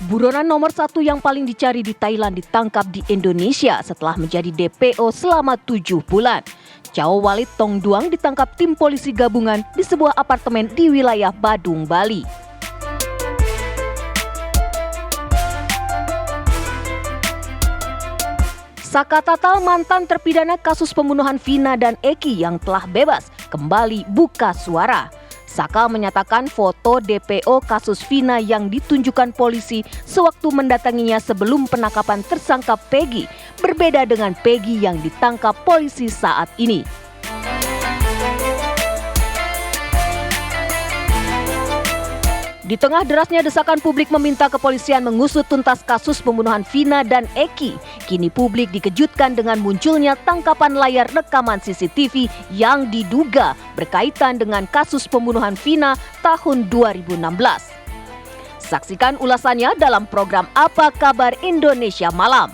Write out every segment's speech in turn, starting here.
Buronan nomor 1 yang paling dicari di Thailand ditangkap di Indonesia setelah menjadi DPO selama 7 bulan. Chow Walid Tong Duang ditangkap tim polisi gabungan di sebuah apartemen di wilayah Badung, Bali. Saka Tatal, mantan terpidana kasus pembunuhan Vina dan Eki yang telah bebas, kembali buka suara. Saka menyatakan foto DPO kasus Vina yang ditunjukkan polisi sewaktu mendatanginya sebelum penangkapan tersangka Peggy berbeda dengan Peggy yang ditangkap polisi saat ini. Di tengah derasnya desakan publik meminta kepolisian mengusut tuntas kasus pembunuhan Vina dan Eki, kini publik dikejutkan dengan munculnya tangkapan layar rekaman CCTV yang diduga berkaitan dengan kasus pembunuhan Vina tahun 2016. Saksikan ulasannya dalam program Apa Kabar Indonesia Malam.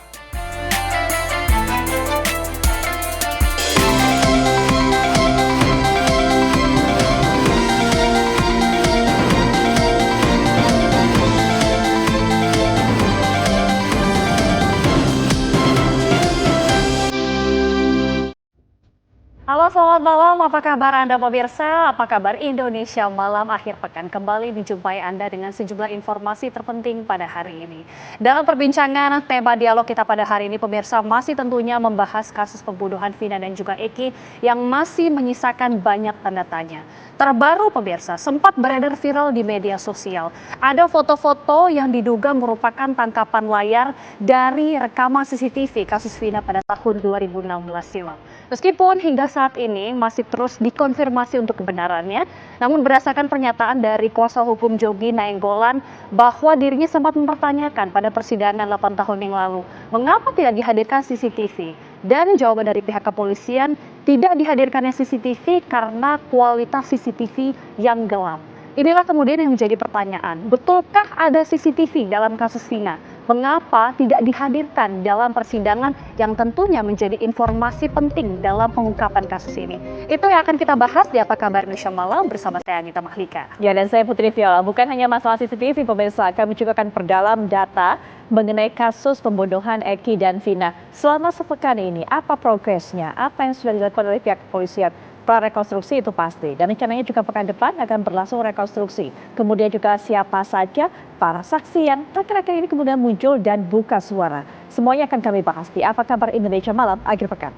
Halo, selamat malam. Apa kabar Anda pemirsa? Apa kabar Indonesia Malam akhir pekan? Kembali dijumpai Anda dengan sejumlah informasi terpenting pada hari ini. Dalam perbincangan tema dialog kita pada hari ini, pemirsa, masih tentunya membahas kasus pembunuhan Vina dan juga Eki yang masih menyisakan banyak tanda tanya. Terbaru pemirsa, sempat beredar viral di media sosial. Ada foto-foto yang diduga merupakan tangkapan layar dari rekaman CCTV kasus Vina pada tahun 2016 silam. Meskipun hingga saat ini masih terus dikonfirmasi untuk kebenarannya, namun berdasarkan pernyataan dari kuasa hukum Jogi Nainggolan bahwa dirinya sempat mempertanyakan pada persidangan 8 tahun yang lalu, mengapa tidak dihadirkan CCTV? Dan jawaban dari pihak kepolisian, tidak dihadirkannya CCTV karena kualitas CCTV yang gelap. Inilah kemudian yang menjadi pertanyaan, betulkah ada CCTV dalam kasus Vina? Mengapa tidak dihadirkan dalam persidangan yang tentunya menjadi informasi penting dalam pengungkapan kasus ini? Itu yang akan kita bahas di Apa Kabar Indonesia Malam bersama saya Anita Mahlika. Ya, dan saya Putri Viola. Bukan hanya masalah CCTV pemirsa, kami juga akan perdalam data mengenai kasus pembunuhan Eki dan Vina. Selama sepekan ini, apa progresnya? Apa yang sudah dilakukan oleh pihak kepolisian? Prarekonstruksi itu pasti, dan rencananya juga pekan depan akan berlangsung rekonstruksi. Kemudian juga siapa saja para saksi yang akhir-akhir ini kemudian muncul dan buka suara. Semuanya akan kami bahas di Apa Kabar Indonesia Malam akhir pekan.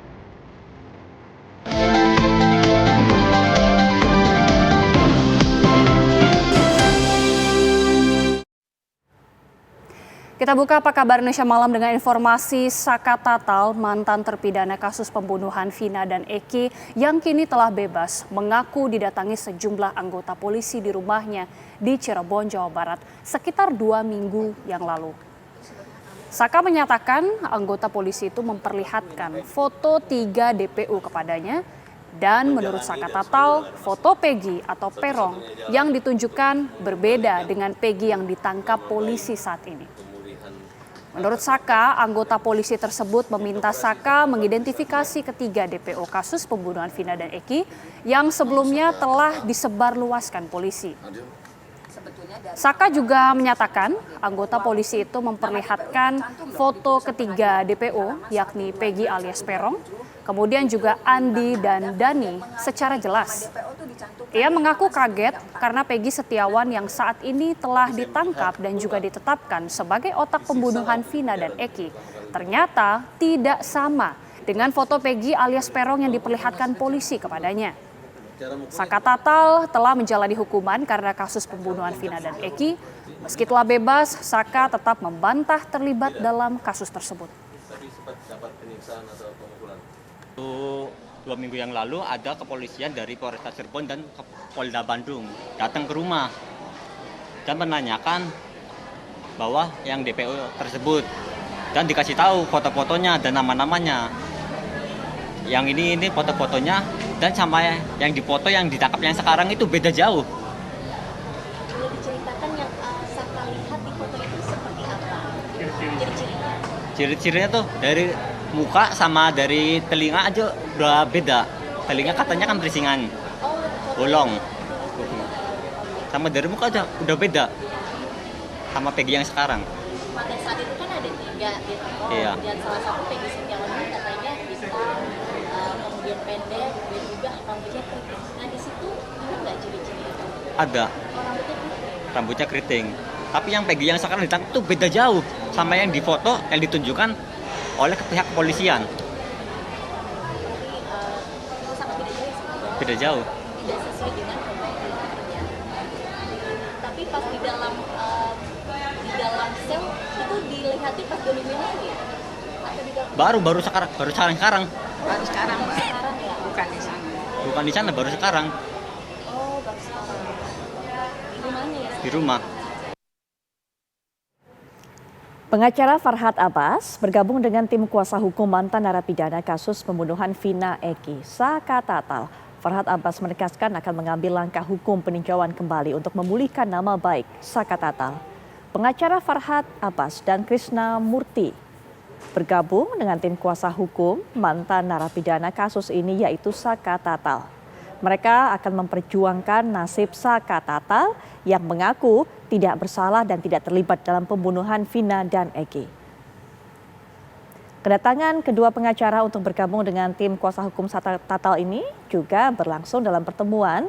Kita buka Apa Kabar Indonesia Malam dengan informasi Saka Tatal, mantan terpidana kasus pembunuhan Vina dan Eki yang kini telah bebas, mengaku didatangi sejumlah anggota polisi di rumahnya di Cirebon, Jawa Barat sekitar 2 minggu yang lalu. Saka menyatakan anggota polisi itu memperlihatkan foto 3 DPO kepadanya dan menurut Saka Tatal, foto Peggy atau Perong yang ditunjukkan berbeda dengan Peggy yang ditangkap polisi saat ini. Menurut Saka, anggota polisi tersebut meminta Saka mengidentifikasi ketiga DPO kasus pembunuhan Vina dan Eki yang sebelumnya telah disebarluaskan polisi. Saka juga menyatakan anggota polisi itu memperlihatkan foto ketiga DPO yakni Peggy alias Perong, kemudian juga Andi dan Dani secara jelas. Ia mengaku kaget karena Peggy Setiawan yang saat ini telah ditangkap dan juga ditetapkan sebagai otak pembunuhan Vina dan Eki ternyata tidak sama dengan foto Peggy alias Perong yang diperlihatkan polisi kepadanya. Saka Tatal telah menjalani hukuman karena kasus pembunuhan Vina dan Eki. Meski telah bebas, Saka tetap membantah terlibat dalam kasus tersebut. 2 minggu yang lalu ada kepolisian dari Polresta Cirebon dan Polda Bandung datang ke rumah dan menanyakan bahwa yang DPO tersebut dan dikasih tahu foto-fotonya dan nama-namanya. Yang ini foto-fotonya dan sama yang dipoto yang ditangkap yang sekarang itu beda jauh. Boleh diceritakan yang Saka lihat di foto itu seperti apa? Ciri-cirinya? Ciri-cirinya tuh dari muka sama dari telinga aja udah beda. Telinga katanya kan berisingan, bolong. Sama dari muka aja udah beda sama Peggy yang sekarang. pada saat itu kan ada 3 DPO Iya. dan salah satu Peggy Setiawan ini katanya hitam, kemudian pendek dan juga rambutnya keriting. Nah di situ ada nggak ciri-ciri itu? Ada, Oh, rambutnya keriting. rambutnya keriting. Tapi yang Peggy yang sekarang ditangkap itu beda jauh sama yang difoto, yang ditunjukkan oleh pihak kepolisian. Berarti itu sangat tidak jelas ya. Beda jauh. Tidak sesuai dengan profilnya. Tapi pas di dalam sel itu dilihatin pas 2 minggu lalu ya? Atau di dalam Baru sekarang. Baru sekarang, Mbak. sekarang ya? Bukan di sana. Bukan di sana, baru sekarang Oh, baru sekarang. Di mana ya? di rumah. Pengacara Farhad Abbas bergabung dengan tim kuasa hukum mantan narapidana kasus pembunuhan Vina Eki, Saka Tatal. Farhad Abbas menegaskan akan mengambil langkah hukum peninjauan kembali untuk memulihkan nama baik Saka Tatal. Pengacara Farhad Abbas dan Krishna Murti bergabung dengan tim kuasa hukum mantan narapidana kasus ini yaitu Saka Tatal. Mereka akan memperjuangkan nasib Saka Tatal yang mengaku tidak bersalah dan tidak terlibat dalam pembunuhan Vina dan Eki. Kedatangan kedua pengacara untuk bergabung dengan tim kuasa hukum Saka Tatal ini juga berlangsung dalam pertemuan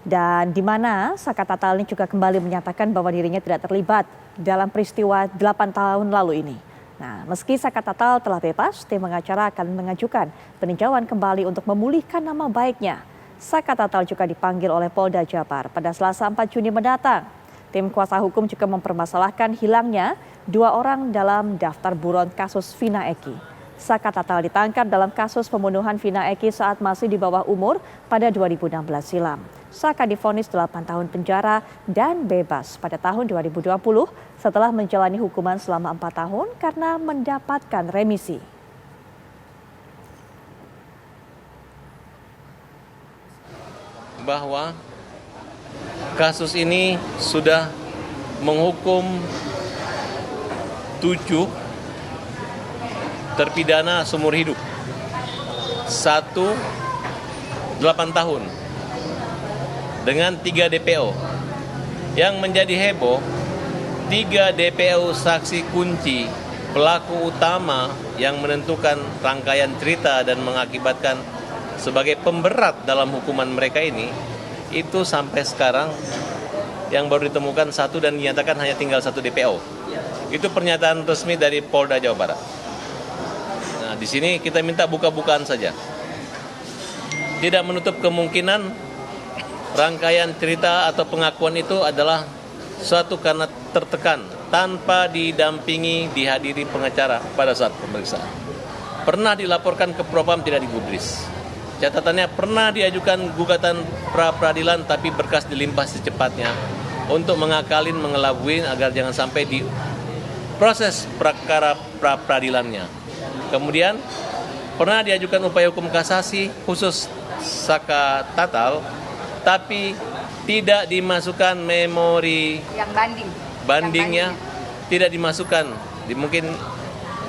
dan di mana Saka Tatal ini juga kembali menyatakan bahwa dirinya tidak terlibat dalam peristiwa 8 tahun lalu ini. Nah, meski Saka Tatal telah bebas, tim pengacara akan mengajukan peninjauan kembali untuk memulihkan nama baiknya. Saka Tatal juga dipanggil oleh Polda Jabar pada Selasa 4 Juni mendatang. Tim kuasa hukum juga mempermasalahkan hilangnya 2 orang dalam daftar buron kasus Vina Eki. Saka Tatal ditangkap dalam kasus pembunuhan Vina Eki saat masih di bawah umur pada 2016 silam. Saka divonis 8 tahun penjara dan bebas pada tahun 2020 setelah menjalani hukuman selama 4 tahun karena mendapatkan remisi. Bahwa kasus ini sudah menghukum 7 terpidana seumur hidup. 1 8 tahun dengan 3 DPO. Yang menjadi heboh, 3 DPO saksi kunci pelaku utama yang menentukan rangkaian cerita dan mengakibatkan sebagai pemberat dalam hukuman mereka ini, itu sampai sekarang yang baru ditemukan 1 dan dinyatakan hanya tinggal 1 DPO. Itu pernyataan resmi dari Polda Jawa Barat. Nah, di sini kita minta buka-bukaan saja. Tidak menutup kemungkinan rangkaian cerita atau pengakuan itu adalah suatu karena tertekan tanpa didampingi dihadiri pengacara pada saat pemeriksaan. Pernah dilaporkan ke Propam, tidak digubris. Catatannya pernah diajukan gugatan pra-peradilan tapi berkas dilimpah secepatnya untuk mengakalin, mengelabui agar jangan sampai di proses perkara pra-peradilannya. Kemudian pernah diajukan upaya hukum kasasi khusus Saka Tatal tapi tidak dimasukkan memori Yang bandingnya, tidak dimasukkan, mungkin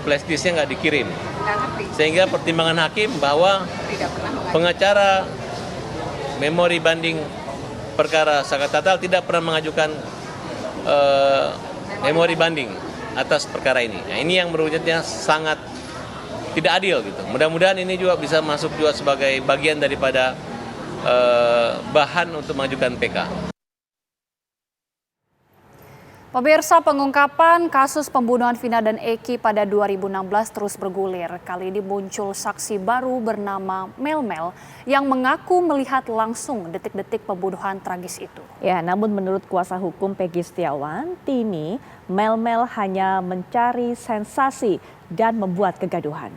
flash disknya nggak dikirim. Nggak ngerti. Sehingga pertimbangan hakim bahwa Tidak pernah mengajukan. pengacara memori banding perkara Saka Tatal tidak pernah mengajukan memori banding atas perkara ini. Nah, ini yang berwujudnya sangat tidak adil gitu. Mudah-mudahan ini juga bisa masuk juga sebagai bagian daripada bahan untuk mengajukan PK. Pemirsa, pengungkapan kasus pembunuhan Vina dan Eki pada 2016 terus bergulir. Kali ini muncul saksi baru bernama Mel yang mengaku melihat langsung detik-detik pembunuhan tragis itu. Ya, namun menurut kuasa hukum Peggy Setiawan, Tini, Mel hanya mencari sensasi dan membuat kegaduhan.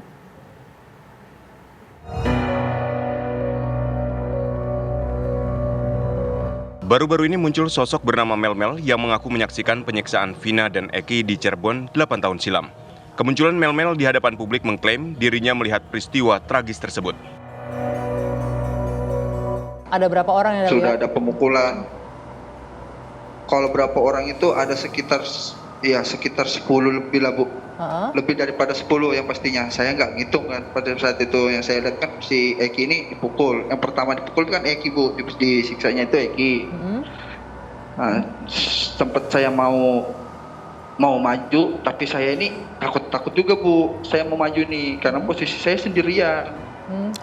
Baru-baru ini muncul sosok bernama Mel yang mengaku menyaksikan penyiksaan Vina dan Eki di Cirebon 8 tahun silam. Kemunculan Mel di hadapan publik mengklaim dirinya melihat peristiwa tragis tersebut. Ada berapa orang yang Sudah lihat? ada pemukulan. Kalau berapa orang itu ada sekitar 10 lebih lah, Bu. Lebih daripada 10 yang pastinya. Saya nggak ngitung kan pada saat itu. Yang saya lihat kan si Eki ini dipukul. Yang pertama dipukul kan Eki, Bu. Disiksanya itu Eki. Nah, tempat saya mau mau maju, tapi saya ini takut juga Bu. Saya mau maju nih karena posisi saya sendirian.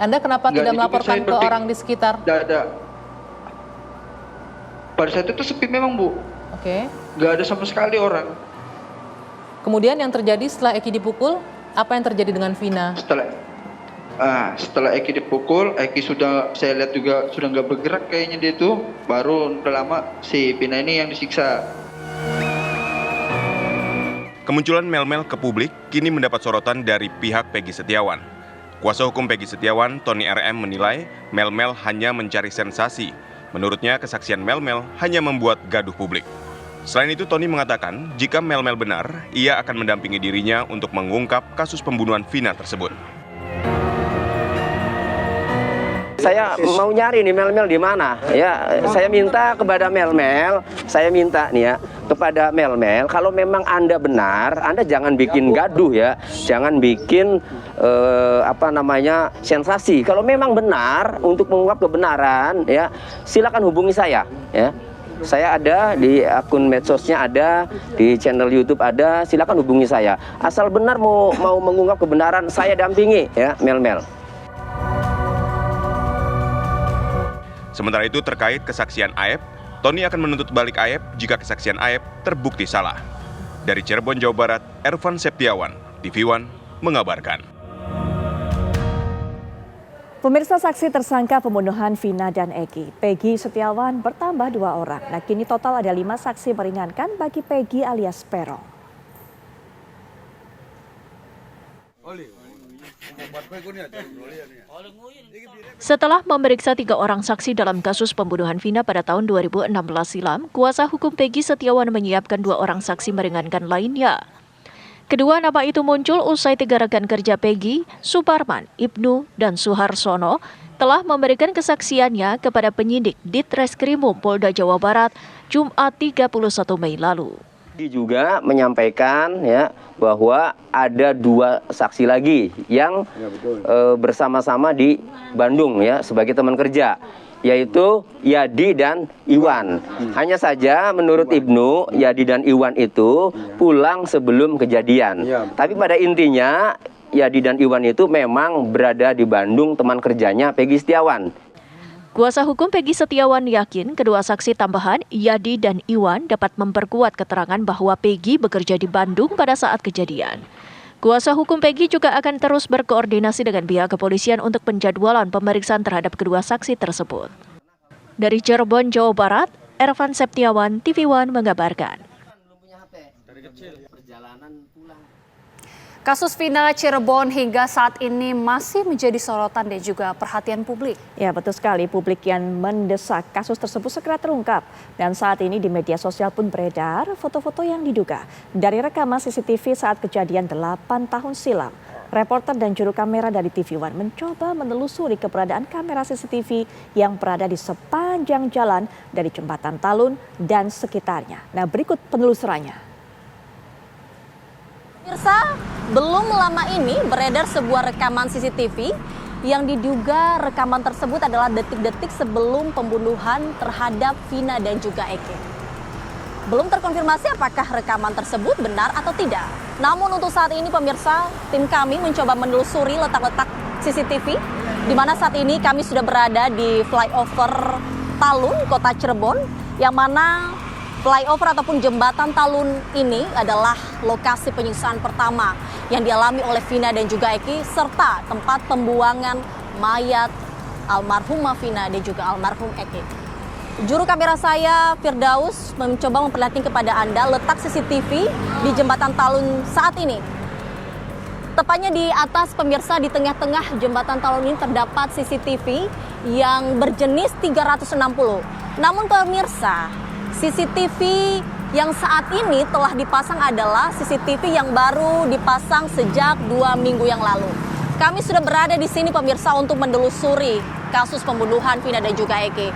Anda kenapa tidak melaporkan ke orang di sekitar? Tidak ada. Pada saat itu sepi memang Bu. Oke. Nggak ada sama sekali orang. Kemudian yang terjadi setelah Eki dipukul, apa yang terjadi dengan Vina? Setelah Eki dipukul, Eki sudah saya lihat juga sudah nggak bergerak kayaknya dia itu. Baru udah lama si Vina ini yang disiksa. Kemunculan Mel-Mel ke publik kini mendapat sorotan dari pihak Peggy Setiawan. Kuasa hukum Peggy Setiawan, Tony RM, menilai Mel-Mel hanya mencari sensasi. Menurutnya, kesaksian Mel-Mel hanya membuat gaduh publik. Selain itu, Tony mengatakan jika Mel-Mel benar, ia akan mendampingi dirinya untuk mengungkap kasus pembunuhan Vina tersebut. Saya mau nyari nih Mel-Mel di mana ya. Saya minta kepada Mel-Mel, kepada Mel-Mel, kalau memang Anda benar, Anda jangan bikin gaduh ya, jangan bikin sensasi. Kalau memang benar untuk mengungkap kebenaran ya, silakan hubungi saya ya. Saya ada di akun medsosnya, ada di channel YouTube ada, silakan hubungi saya. Asal benar mau mengungkap kebenaran, saya dampingi ya Mel-Mel. Sementara itu terkait kesaksian Aep, Tony akan menuntut balik Aep jika kesaksian Aep terbukti salah. Dari Cirebon, Jawa Barat, Ervan Septiawan, TV One mengabarkan. Pemirsa, saksi tersangka pembunuhan Vina dan Eki, Peggy Setiawan, bertambah 2 orang. Nah, kini total ada 5 saksi meringankan bagi Peggy alias Peron. Setelah memeriksa 3 orang saksi dalam kasus pembunuhan Vina pada tahun 2016 silam, kuasa hukum Peggy Setiawan menyiapkan 2 orang saksi meringankan lainnya. Kedua nama itu muncul usai 3 rekan kerja Peggy, Suparman, Ibnu, dan Suharsono telah memberikan kesaksiannya kepada penyidik Ditreskrimum Polda Jawa Barat Jumat 31 Mei lalu. Juga menyampaikan ya bahwa ada 2 saksi lagi yang bersama-sama di Bandung ya sebagai teman kerja, yaitu Yadi dan Iwan. Hanya saja menurut Ibnu, Yadi dan Iwan itu pulang sebelum kejadian. Tapi pada intinya Yadi dan Iwan itu memang berada di Bandung, teman kerjanya Peggy Setiawan. Kuasa hukum Peggy Setiawan yakin kedua saksi tambahan, Yadi dan Iwan, dapat memperkuat keterangan bahwa Peggy bekerja di Bandung pada saat kejadian. Kuasa hukum Peggy juga akan terus berkoordinasi dengan pihak kepolisian untuk penjadwalan pemeriksaan terhadap kedua saksi tersebut. Dari Cirebon, Jawa Barat, Ervan Septiawan, TV One mengabarkan. Kasus Vina Cirebon hingga saat ini masih menjadi sorotan dan juga perhatian publik. Ya, betul sekali. Publik yang mendesak kasus tersebut segera terungkap. Dan saat ini di media sosial pun beredar foto-foto yang diduga dari rekaman CCTV saat kejadian 8 tahun silam. Reporter dan juru kamera dari TV One mencoba menelusuri keberadaan kamera CCTV yang berada di sepanjang jalan dari Jembatan Talun dan sekitarnya. Nah, berikut penelusurannya. Pemirsa, belum lama ini beredar sebuah rekaman CCTV yang diduga rekaman tersebut adalah detik-detik sebelum pembunuhan terhadap Vina dan juga Eki. Belum terkonfirmasi apakah rekaman tersebut benar atau tidak. Namun untuk saat ini pemirsa, tim kami mencoba menelusuri letak-letak CCTV di mana saat ini kami sudah berada di flyover Talun, Kota Cirebon, yang mana flyover ataupun jembatan Talun ini adalah lokasi penyiksaan pertama yang dialami oleh Vina dan juga Eki, serta tempat pembuangan mayat almarhumah Vina dan juga almarhum Eki. Juru kamera saya, Firdaus, mencoba memperlihatkan kepada Anda letak CCTV di jembatan Talun saat ini. Tepatnya di atas pemirsa, di tengah-tengah jembatan Talun ini terdapat CCTV yang berjenis 360. Namun pemirsa, CCTV yang saat ini telah dipasang adalah CCTV yang baru dipasang sejak 2 minggu yang lalu. Kami sudah berada di sini pemirsa untuk menelusuri kasus pembunuhan Vina dan juga Eki.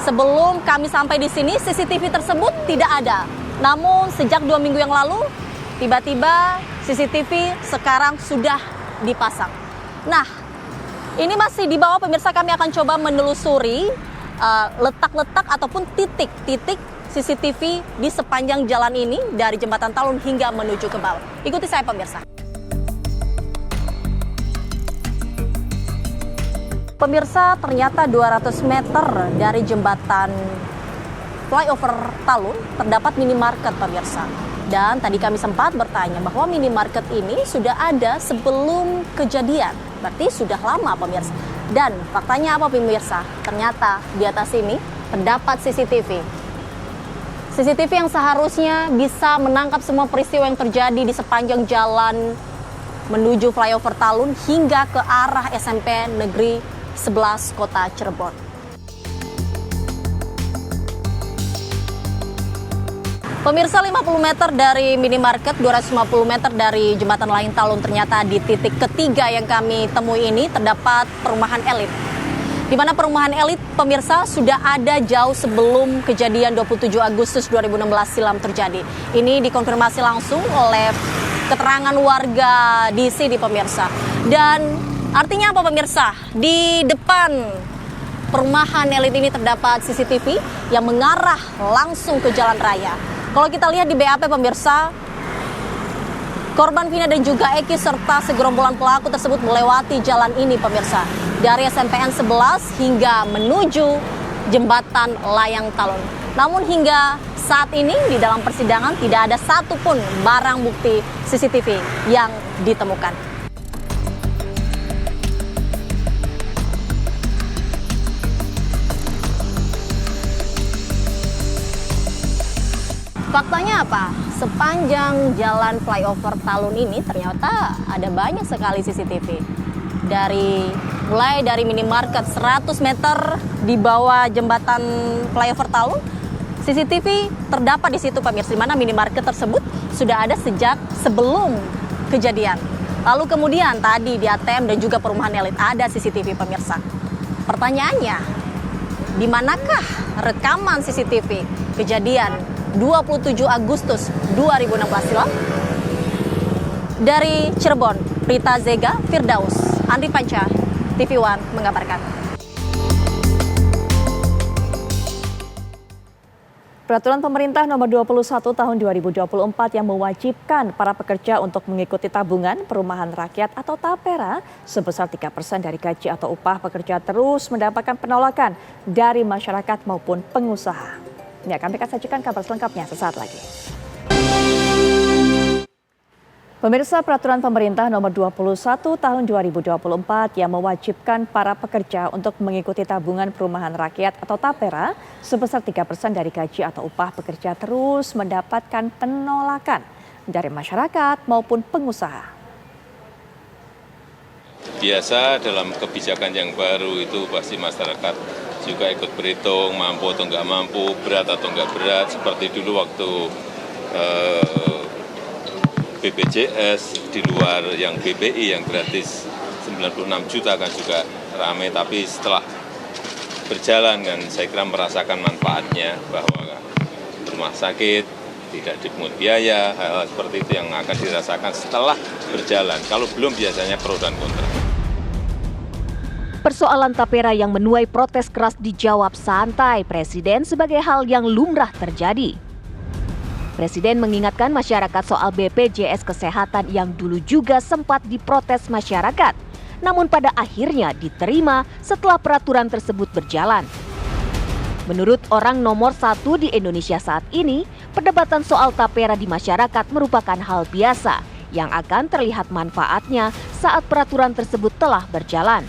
Sebelum kami sampai di sini, CCTV tersebut tidak ada. Namun sejak 2 minggu yang lalu, tiba-tiba CCTV sekarang sudah dipasang. Nah, ini masih di bawah pemirsa, kami akan coba menelusuri letak-letak ataupun titik-titik CCTV di sepanjang jalan ini dari Jembatan Talun hingga menuju ke bawah. Ikuti saya pemirsa. Pemirsa, ternyata 200 meter dari jembatan flyover Talun terdapat minimarket pemirsa. Dan tadi kami sempat bertanya bahwa minimarket ini sudah ada sebelum kejadian. Berarti sudah lama pemirsa. Dan faktanya apa pemirsa? Ternyata di atas ini terdapat CCTV. CCTV yang seharusnya bisa menangkap semua peristiwa yang terjadi di sepanjang jalan menuju flyover Talun hingga ke arah SMP Negeri 11 Kota Cirebon. Pemirsa, 50 meter dari minimarket, 250 meter dari jembatan layang Talun, ternyata di titik ketiga yang kami temui ini terdapat perumahan elit. Di mana perumahan elit, pemirsa, sudah ada jauh sebelum kejadian 27 Agustus 2016 silam terjadi. Ini dikonfirmasi langsung oleh keterangan warga di sini pemirsa. Dan artinya apa pemirsa? Di depan perumahan elit ini terdapat CCTV yang mengarah langsung ke jalan raya. Kalau kita lihat di BAP pemirsa, korban Vina dan juga Eki serta segerombolan pelaku tersebut melewati jalan ini pemirsa. Dari SMPN 11 hingga menuju jembatan layang Talun. Namun hingga saat ini di dalam persidangan tidak ada satupun barang bukti CCTV yang ditemukan. Faktanya apa? Sepanjang jalan flyover Talun ini ternyata ada banyak sekali CCTV. Mulai dari minimarket 100 meter di bawah jembatan flyover Talun, CCTV terdapat di situ pemirsa, di mana minimarket tersebut sudah ada sejak sebelum kejadian. Lalu kemudian tadi di ATM dan juga perumahan elit ada CCTV pemirsa. Pertanyaannya, di manakah rekaman CCTV kejadian 27 Agustus 2016 silam? Dari Cirebon, Rita Zega, Firdaus, Andri Panca, TV One mengabarkan. Peraturan pemerintah nomor 21 tahun 2024 yang mewajibkan para pekerja untuk mengikuti tabungan perumahan rakyat atau TAPERA sebesar 3% dari gaji atau upah pekerja terus mendapatkan penolakan dari masyarakat maupun pengusaha. Ini kami akan sajikan kabar selengkapnya sesaat lagi. Pemirsa, peraturan pemerintah nomor 21 tahun 2024 yang mewajibkan para pekerja untuk mengikuti tabungan perumahan rakyat atau TAPERA sebesar 3% dari gaji atau upah pekerja terus mendapatkan penolakan dari masyarakat maupun pengusaha. Biasa dalam kebijakan yang baru itu pasti masyarakat juga ikut berhitung mampu atau nggak mampu, berat atau nggak berat. Seperti dulu waktu BPJS di luar yang BPI yang gratis 96 juta kan juga ramai, tapi setelah berjalan kan saya kira merasakan manfaatnya bahwa rumah sakit tidak dipungut biaya, hal-hal seperti itu yang akan dirasakan setelah berjalan. Kalau belum biasanya pro dan kontra. Persoalan TAPERA yang menuai protes keras dijawab santai Presiden sebagai hal yang lumrah terjadi. Presiden mengingatkan masyarakat soal BPJS Kesehatan yang dulu juga sempat diprotes masyarakat, namun pada akhirnya diterima setelah peraturan tersebut berjalan. Menurut orang nomor 1 di Indonesia saat ini, perdebatan soal TAPERA di masyarakat merupakan hal biasa yang akan terlihat manfaatnya saat peraturan tersebut telah berjalan.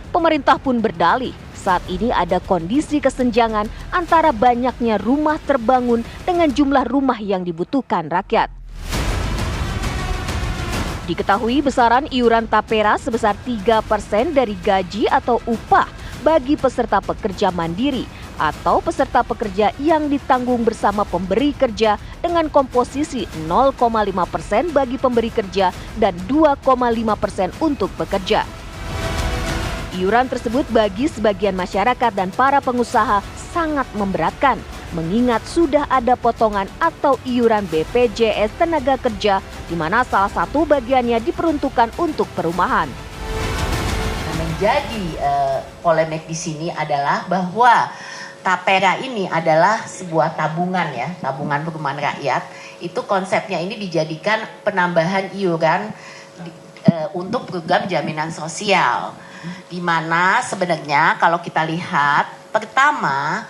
Pemerintah pun berdalih, saat ini ada kondisi kesenjangan antara banyaknya rumah terbangun dengan jumlah rumah yang dibutuhkan rakyat. Diketahui besaran iuran TAPERA sebesar 3% dari gaji atau upah bagi peserta pekerja mandiri atau peserta pekerja yang ditanggung bersama pemberi kerja dengan komposisi 0,5% bagi pemberi kerja dan 2,5% untuk pekerja. Iuran tersebut bagi sebagian masyarakat dan para pengusaha sangat memberatkan, mengingat sudah ada potongan atau iuran BPJS tenaga kerja, di mana salah satu bagiannya diperuntukkan untuk perumahan. Menjadi polemik di sini adalah bahwa Tapera ini adalah sebuah tabungan ya, tabungan perumahan rakyat. Itu konsepnya ini dijadikan penambahan iuran untuk program jaminan sosial. Di mana sebenarnya kalau kita lihat, pertama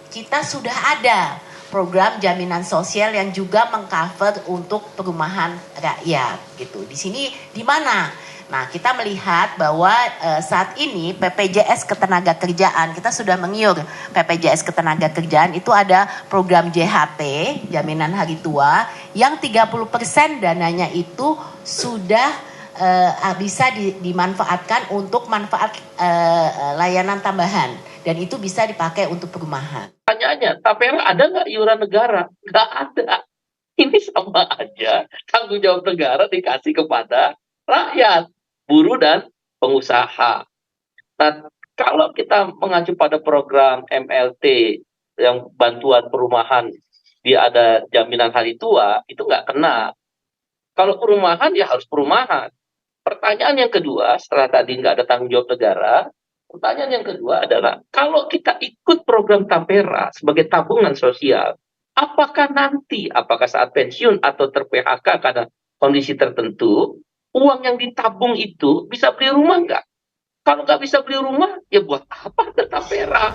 kita sudah ada program jaminan sosial yang juga mengcover untuk perumahan rakyat gitu. Di sini di mana? Nah, kita melihat bahwa saat ini BPJS Ketenagakerjaan, kita sudah mengiur BPJS Ketenagakerjaan itu ada program JHT, jaminan hari tua, yang 30% dananya itu sudah bisa dimanfaatkan untuk manfaat layanan tambahan. Dan itu bisa dipakai untuk perumahan. Pertanyaannya, Tapera ada nggak iuran negara? Nggak ada. Ini sama aja tanggung jawab negara dikasih kepada rakyat, buruh dan pengusaha. Nah, kalau kita mengacu pada program MLT yang bantuan perumahan, dia ada jaminan hari tua, itu nggak kena. Kalau perumahan ya harus perumahan. Pertanyaan yang kedua, setelah tadi nggak ada tanggung jawab negara, pertanyaan yang kedua adalah, kalau kita ikut program Tapera sebagai tabungan sosial, apakah saat pensiun atau ter-PHK karena kondisi tertentu, uang yang ditabung itu bisa beli rumah nggak? Kalau nggak bisa beli rumah, ya buat apa ada Tapera?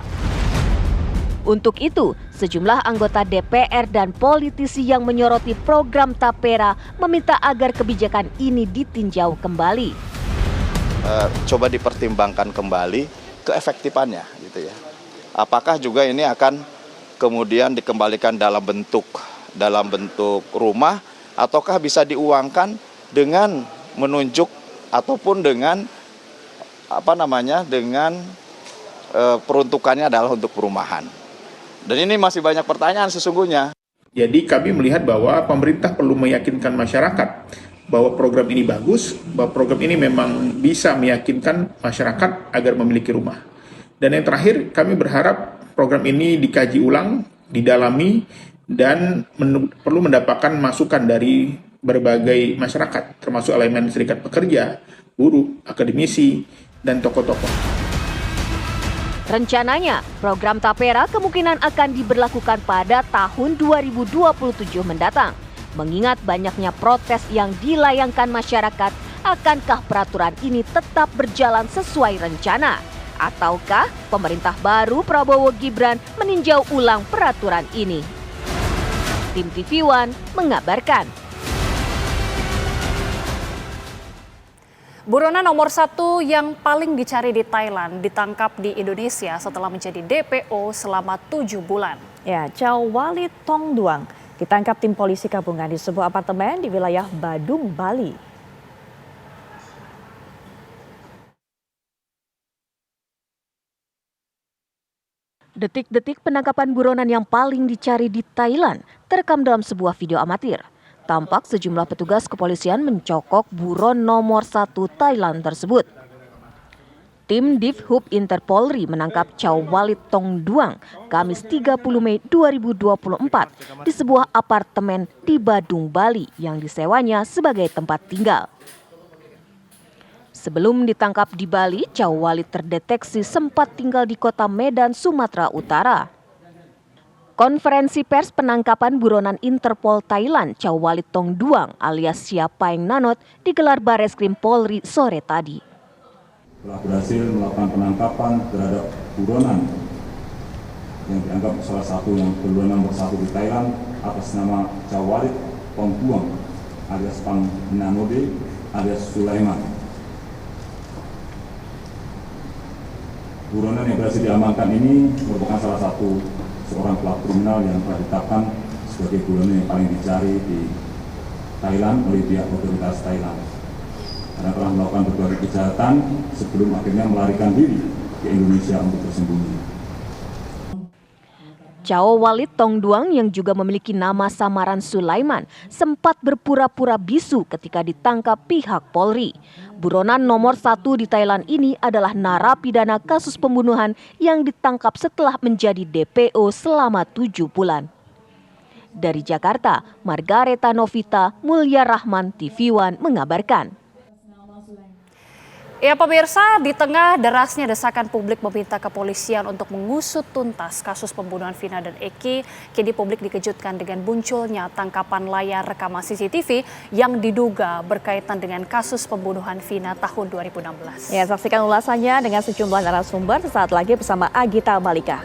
Untuk itu, sejumlah anggota DPR dan politisi yang menyoroti program Tapera meminta agar kebijakan ini ditinjau kembali. Coba dipertimbangkan kembali keefektifannya gitu ya. Apakah juga ini akan kemudian dikembalikan dalam bentuk rumah ataukah bisa diuangkan dengan menunjuk ataupun dengan peruntukannya adalah untuk perumahan. Dan ini masih banyak pertanyaan sesungguhnya. Jadi kami melihat bahwa pemerintah perlu meyakinkan masyarakat bahwa program ini bagus, bahwa program ini memang bisa meyakinkan masyarakat agar memiliki rumah. Dan yang terakhir, kami berharap program ini dikaji ulang, didalami, dan perlu mendapatkan masukan dari berbagai masyarakat, termasuk elemen serikat pekerja, buruh, akademisi, dan tokoh-tokoh. Rencananya, program Tapera kemungkinan akan diberlakukan pada tahun 2027 mendatang. Mengingat banyaknya protes yang dilayangkan masyarakat, akankah peraturan ini tetap berjalan sesuai rencana? Ataukah pemerintah baru Prabowo Gibran meninjau ulang peraturan ini? Tim TV One mengabarkan. Buronan nomor 1 yang paling dicari di Thailand ditangkap di Indonesia setelah menjadi DPO selama 7 bulan. Ya, Chow Walit Tong Duang ditangkap tim polisi gabungan di sebuah apartemen di wilayah Badung, Bali. Detik-detik penangkapan buronan yang paling dicari di Thailand terekam dalam sebuah video amatir. Tampak sejumlah petugas kepolisian mencokok buron nomor 1 Thailand tersebut. Tim Divhub Interpolri menangkap Chow Walit Tong Duang Kamis 30 Mei 2024 di sebuah apartemen di Badung, Bali yang disewanya sebagai tempat tinggal. Sebelum ditangkap di Bali, Chow Walit terdeteksi sempat tinggal di kota Medan, Sumatera Utara. Konferensi pers penangkapan buronan Interpol Thailand Chow Walit Tong Duang alias Siapaeng Nanot digelar Bareskrim Polri sore tadi. Telah berhasil melakukan penangkapan terhadap buronan yang dianggap salah satu yang buronan nomor 1 di Thailand atas nama Chow Walit Tong Duang alias Pang Nanode alias Sulaiman. Buronan yang berhasil diamankan ini merupakan salah satu seorang pelaku kriminal yang telah ditetapkan sebagai buronan yang paling dicari di Thailand oleh pihak otoritas Thailand. Karena telah melakukan berbagai kejahatan sebelum akhirnya melarikan diri ke Indonesia untuk bersembunyi. Chow Walit Tong Duang yang juga memiliki nama samaran Sulaiman sempat berpura-pura bisu ketika ditangkap pihak Polri. Buronan nomor 1 di Thailand ini adalah narapidana kasus pembunuhan yang ditangkap setelah menjadi DPO selama 7 bulan. Dari Jakarta, Margareta Novita, Mulya Rahman, TV One mengabarkan. Ya pemirsa, di tengah derasnya desakan publik meminta kepolisian untuk mengusut tuntas kasus pembunuhan Vina dan Eki, kini publik dikejutkan dengan munculnya tangkapan layar rekaman CCTV yang diduga berkaitan dengan kasus pembunuhan Vina tahun 2016. Ya, saksikan ulasannya dengan sejumlah narasumber sesaat lagi bersama Agita Malika.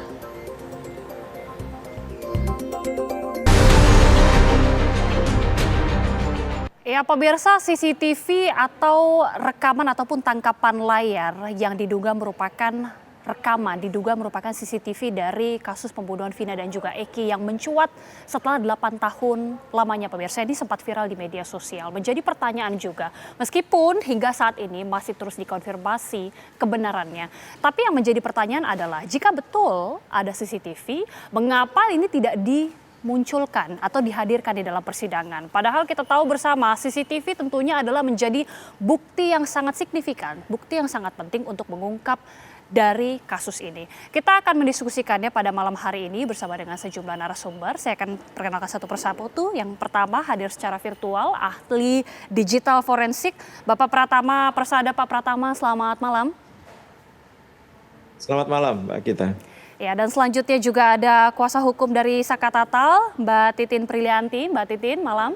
Ya pemirsa, CCTV atau rekaman ataupun tangkapan layar yang diduga merupakan CCTV dari kasus pembunuhan Vina dan juga Eki yang mencuat setelah 8 tahun lamanya pemirsa. Ini sempat viral di media sosial. Menjadi pertanyaan juga, meskipun hingga saat ini masih terus dikonfirmasi kebenarannya. Tapi yang menjadi pertanyaan adalah, jika betul ada CCTV, mengapa ini tidak dimunculkan atau dihadirkan di dalam persidangan? Padahal kita tahu bersama CCTV tentunya adalah menjadi bukti yang sangat signifikan, bukti yang sangat penting untuk mengungkap dari kasus ini. Kita akan mendiskusikannya pada malam hari ini bersama dengan sejumlah narasumber. Saya akan perkenalkan satu persatu tuh. Yang pertama hadir secara virtual, ahli digital forensik, Bapak Pratama Persada. Pak Pratama, selamat malam. Selamat malam, Mbak Gita. Ya, dan selanjutnya juga ada kuasa hukum dari Sakatatal, Mbak Titin Prilianti. Mbak Titin, malam.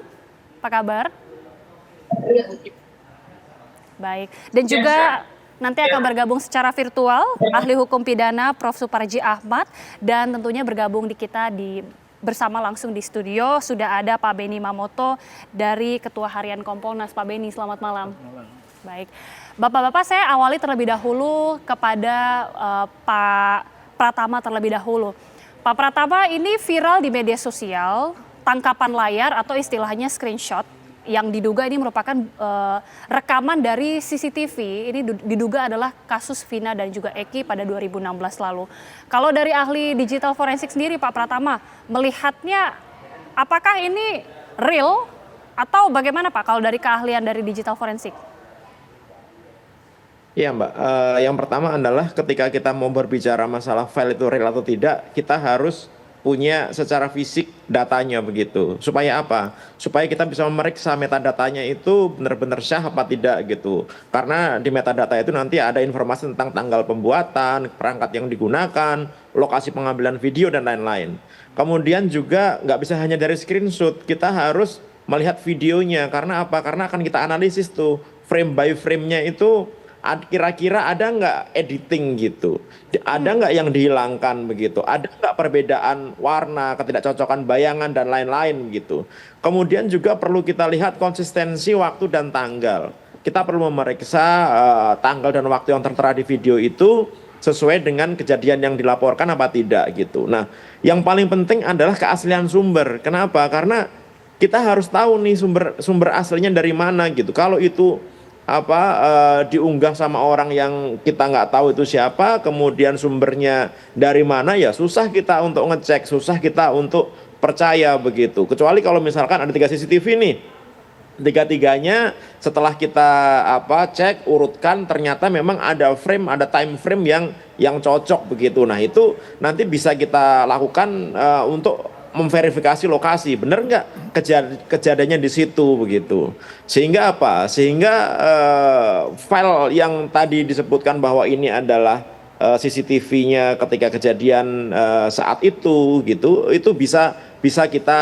Apa kabar? Baik. Dan juga nanti akan bergabung secara virtual ahli hukum pidana Prof. Suparji Ahmad, dan tentunya bergabung di kita bersama langsung di studio sudah ada Pak Beni Mamoto dari Ketua Harian Kompolnas. Pak Beni, selamat malam. Baik. Bapak-bapak, saya awali terlebih dahulu kepada Pak Pratama terlebih dahulu. Pak Pratama, ini viral di media sosial tangkapan layar atau istilahnya screenshot yang diduga ini merupakan rekaman dari CCTV. Ini diduga adalah kasus Vina dan juga Eki pada 2016 lalu. Kalau dari ahli digital forensik sendiri, Pak Pratama, melihatnya apakah ini real atau bagaimana Pak kalau dari keahlian dari digital forensik? Iya Mbak, yang pertama adalah ketika kita mau berbicara masalah file itu real atau tidak, kita harus punya secara fisik datanya begitu. Supaya apa? Supaya kita bisa memeriksa metadatanya itu benar-benar syah apa tidak gitu. Karena di metadata itu nanti ada informasi tentang tanggal pembuatan, perangkat yang digunakan, lokasi pengambilan video dan lain-lain. Kemudian juga nggak bisa hanya dari screenshot, kita harus melihat videonya. Karena apa? Karena akan kita analisis tuh frame by frame-nya itu kira-kira ada nggak editing gitu, ada nggak yang dihilangkan begitu, ada nggak perbedaan warna, ketidakcocokan bayangan dan lain-lain gitu. Kemudian juga perlu kita lihat konsistensi waktu dan tanggal. Kita perlu memeriksa tanggal dan waktu yang tertera di video itu sesuai dengan kejadian yang dilaporkan apa tidak gitu. Nah, yang paling penting adalah keaslian sumber. Kenapa? Karena kita harus tahu nih sumber aslinya dari mana gitu. Kalau itu diunggah sama orang yang kita nggak tahu itu siapa, kemudian sumbernya dari mana, ya susah kita untuk ngecek, susah kita untuk percaya begitu. Kecuali kalau misalkan ada 3 CCTV nih, tiga-tiganya setelah kita cek, urutkan, ternyata memang ada frame, ada time frame yang cocok begitu. Nah itu nanti bisa kita lakukan untuk memverifikasi lokasi, benar nggak kejadiannya di situ begitu. Sehingga apa? Sehingga file yang tadi disebutkan bahwa ini adalah CCTV-nya ketika kejadian saat itu gitu, itu bisa kita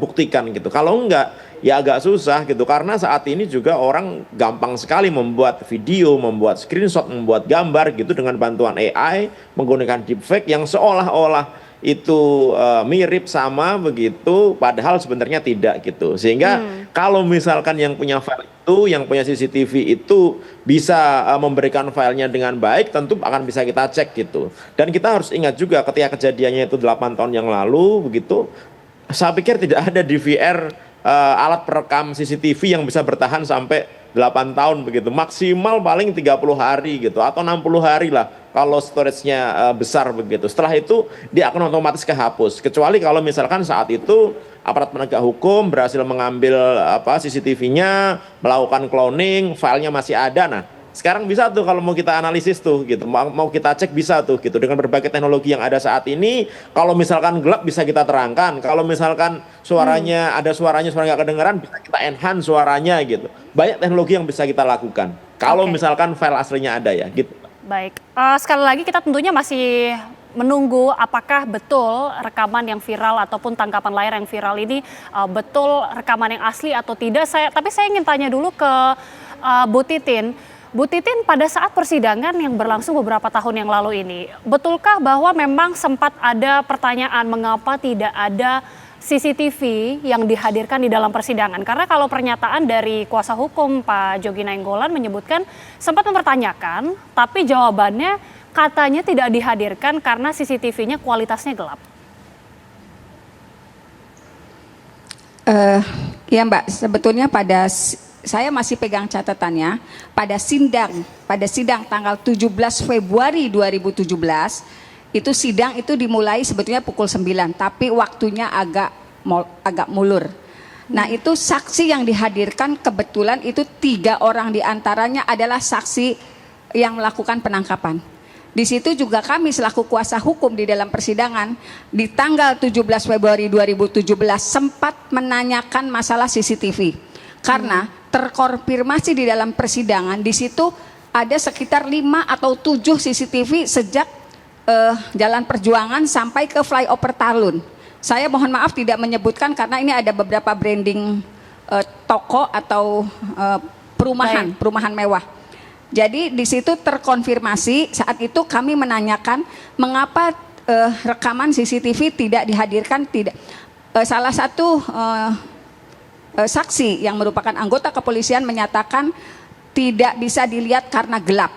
buktikan gitu. Kalau enggak, ya agak susah gitu, karena saat ini juga orang gampang sekali membuat video, membuat screenshot, membuat gambar gitu dengan bantuan AI, menggunakan deepfake yang seolah-olah itu mirip sama begitu, padahal sebenarnya tidak gitu. Sehingga kalau misalkan yang punya file itu, yang punya CCTV itu bisa memberikan filenya dengan baik, tentu akan bisa kita cek gitu. Dan kita harus ingat juga ketika kejadiannya itu 8 tahun yang lalu begitu, saya pikir tidak ada DVR alat perekam CCTV yang bisa bertahan sampai 8 tahun begitu, maksimal paling 30 hari gitu, atau 60 hari lah kalau storage-nya besar begitu. Setelah itu dia akan otomatis kehapus, kecuali kalau misalkan saat itu aparat penegak hukum berhasil mengambil CCTV-nya, melakukan cloning, filenya masih ada. Nah sekarang bisa tuh kalau mau kita analisis tuh gitu, mau kita cek bisa tuh gitu, dengan berbagai teknologi yang ada saat ini. Kalau misalkan gelap bisa kita terangkan, kalau misalkan suaranya ada suara nggak kedengeran, bisa kita enhance suaranya gitu. Banyak teknologi yang bisa kita lakukan. Kalau misalkan file aslinya ada ya, gitu. Baik, sekali lagi kita tentunya masih menunggu apakah betul rekaman yang viral ataupun tangkapan layar yang viral ini betul rekaman yang asli atau tidak. Tapi saya ingin tanya dulu ke Bu Titin. Bu Titin, pada saat persidangan yang berlangsung beberapa tahun yang lalu ini, betulkah bahwa memang sempat ada pertanyaan mengapa tidak ada CCTV yang dihadirkan di dalam persidangan? Karena kalau pernyataan dari kuasa hukum Pak Jogi Nainggolan menyebutkan sempat mempertanyakan, tapi jawabannya katanya tidak dihadirkan karena CCTV-nya kualitasnya gelap. Ya Mbak, sebetulnya saya masih pegang catatannya pada sidang tanggal 17 Februari 2017 itu sidang itu dimulai sebetulnya pukul 9 tapi waktunya agak mulur. Nah itu saksi yang dihadirkan kebetulan itu 3 orang diantaranya adalah saksi yang melakukan penangkapan. Di situ juga kami selaku kuasa hukum di dalam persidangan di tanggal 17 Februari 2017 sempat menanyakan masalah CCTV karena terkonfirmasi di dalam persidangan di situ ada sekitar 5 atau 7 CCTV sejak Jalan Perjuangan sampai ke flyover Talun. Saya mohon maaf tidak menyebutkan karena ini ada beberapa branding toko atau perumahan mewah. Jadi di situ terkonfirmasi saat itu kami menanyakan mengapa rekaman CCTV tidak dihadirkan. Salah satu saksi yang merupakan anggota kepolisian menyatakan tidak bisa dilihat karena gelap.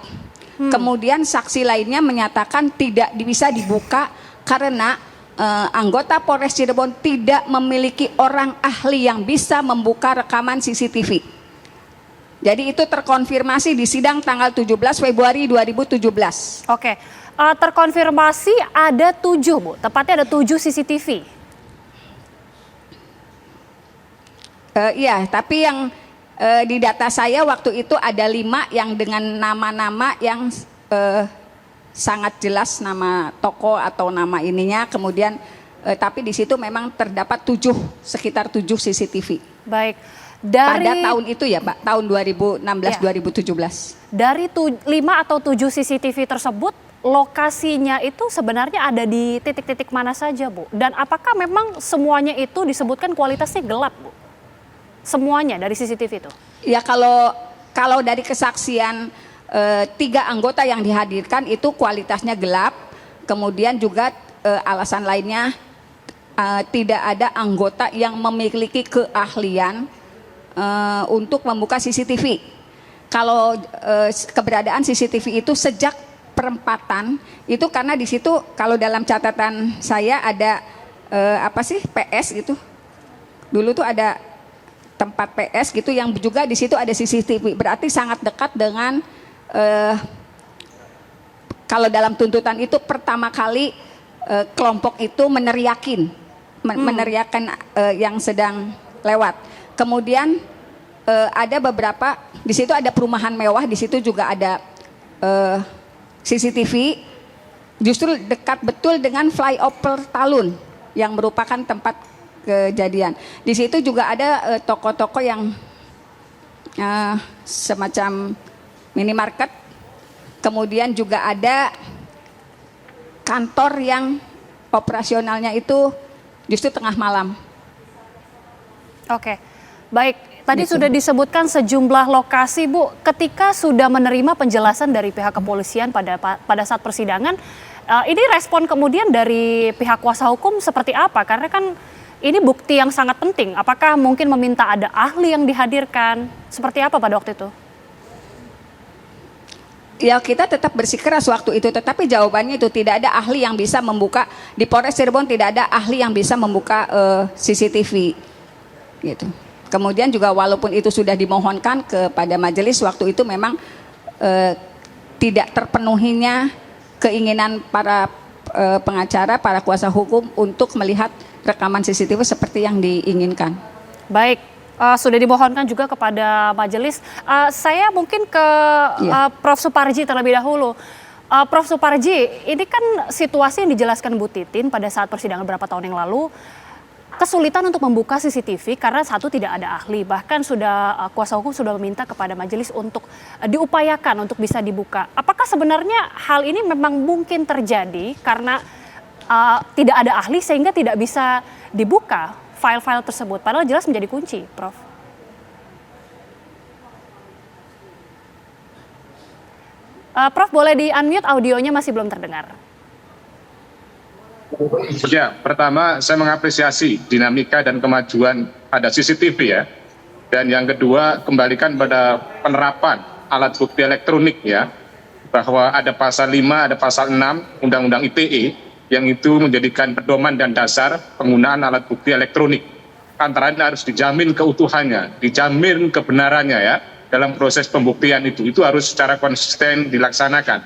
Kemudian saksi lainnya menyatakan tidak bisa dibuka karena anggota Polres Cirebon tidak memiliki orang ahli yang bisa membuka rekaman CCTV. Jadi itu terkonfirmasi di sidang tanggal 17 Februari 2017. Oke, terkonfirmasi ada 7 Bu, tepatnya ada 7 CCTV. Iya, tapi yang di data saya waktu itu ada 5 yang dengan nama-nama yang sangat jelas nama toko atau nama ininya. Kemudian tapi di situ memang terdapat sekitar 7 CCTV. Baik. Pada tahun itu ya Pak, tahun 2016-2017. Dari 5 atau 7 CCTV tersebut, lokasinya itu sebenarnya ada di titik-titik mana saja Bu? Dan apakah memang semuanya itu disebutkan kualitasnya gelap Bu? Semuanya dari CCTV itu? Ya kalau dari kesaksian 3 anggota yang dihadirkan itu kualitasnya gelap. Kemudian juga alasan lainnya tidak ada anggota yang memiliki keahlian untuk membuka CCTV. Kalau keberadaan CCTV itu sejak perempatan itu karena di situ kalau dalam catatan saya ada PS gitu. Dulu tuh ada tempat PS gitu yang juga di situ ada CCTV. Berarti sangat dekat dengan kalau dalam tuntutan itu pertama kali kelompok itu meneriakin yang sedang lewat. Kemudian ada beberapa di situ ada perumahan mewah, di situ juga ada CCTV. Justru dekat betul dengan flyover Talun yang merupakan tempat kejadian. Di situ juga ada toko-toko yang semacam minimarket. Kemudian juga ada kantor yang operasionalnya itu justru tengah malam. Oke. Baik, tadi sudah disebutkan sejumlah lokasi Bu. Ketika sudah menerima penjelasan dari pihak kepolisian pada saat persidangan, ini respon kemudian dari pihak kuasa hukum seperti apa? Karena kan ini bukti yang sangat penting. Apakah mungkin meminta ada ahli yang dihadirkan? Seperti apa pada waktu itu? Ya kita tetap bersikeras waktu itu, tetapi jawabannya itu tidak ada ahli yang bisa membuka di Polres Cirebon, tidak ada ahli yang bisa membuka CCTV gitu. Kemudian juga walaupun itu sudah dimohonkan kepada majelis waktu itu memang tidak terpenuhinya keinginan para pengacara, para kuasa hukum untuk melihat rekaman CCTV seperti yang diinginkan. Baik, sudah dimohonkan juga kepada majelis. Saya mungkin ke Prof. Suparji terlebih dahulu. Prof. Suparji, ini kan situasi yang dijelaskan Bu Titin pada saat persidangan beberapa tahun yang lalu. kesulitan untuk membuka CCTV karena satu tidak ada ahli, bahkan sudah kuasa hukum sudah meminta kepada majelis untuk diupayakan untuk bisa dibuka. Apakah sebenarnya hal ini memang mungkin terjadi karena tidak ada ahli sehingga tidak bisa dibuka file-file tersebut, padahal jelas menjadi kunci, Prof? Prof, boleh di-unmute, audionya masih belum terdengar. Ya, pertama saya mengapresiasi dinamika dan kemajuan ada CCTV ya. Dan yang kedua, kembalikan pada penerapan alat bukti elektronik ya. Bahwa ada pasal 5, ada pasal 6 Undang-Undang ITE yang itu menjadikan pedoman dan dasar penggunaan alat bukti elektronik. Antara lain harus dijamin keutuhannya, dijamin kebenarannya ya dalam proses pembuktian itu. Itu harus secara konsisten dilaksanakan.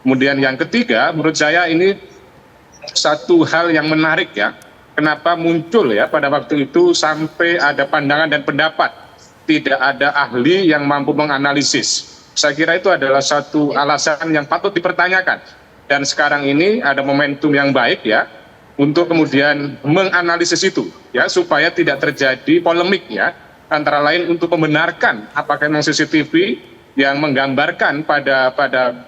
Kemudian yang ketiga, menurut saya ini satu hal yang menarik ya, kenapa muncul ya pada waktu itu sampai ada pandangan dan pendapat tidak ada ahli yang mampu menganalisis. Saya kira itu adalah satu alasan yang patut dipertanyakan, dan sekarang ini ada momentum yang baik ya untuk kemudian menganalisis itu ya, supaya tidak terjadi polemik ya, antara lain untuk membenarkan apakah memang CCTV yang menggambarkan pada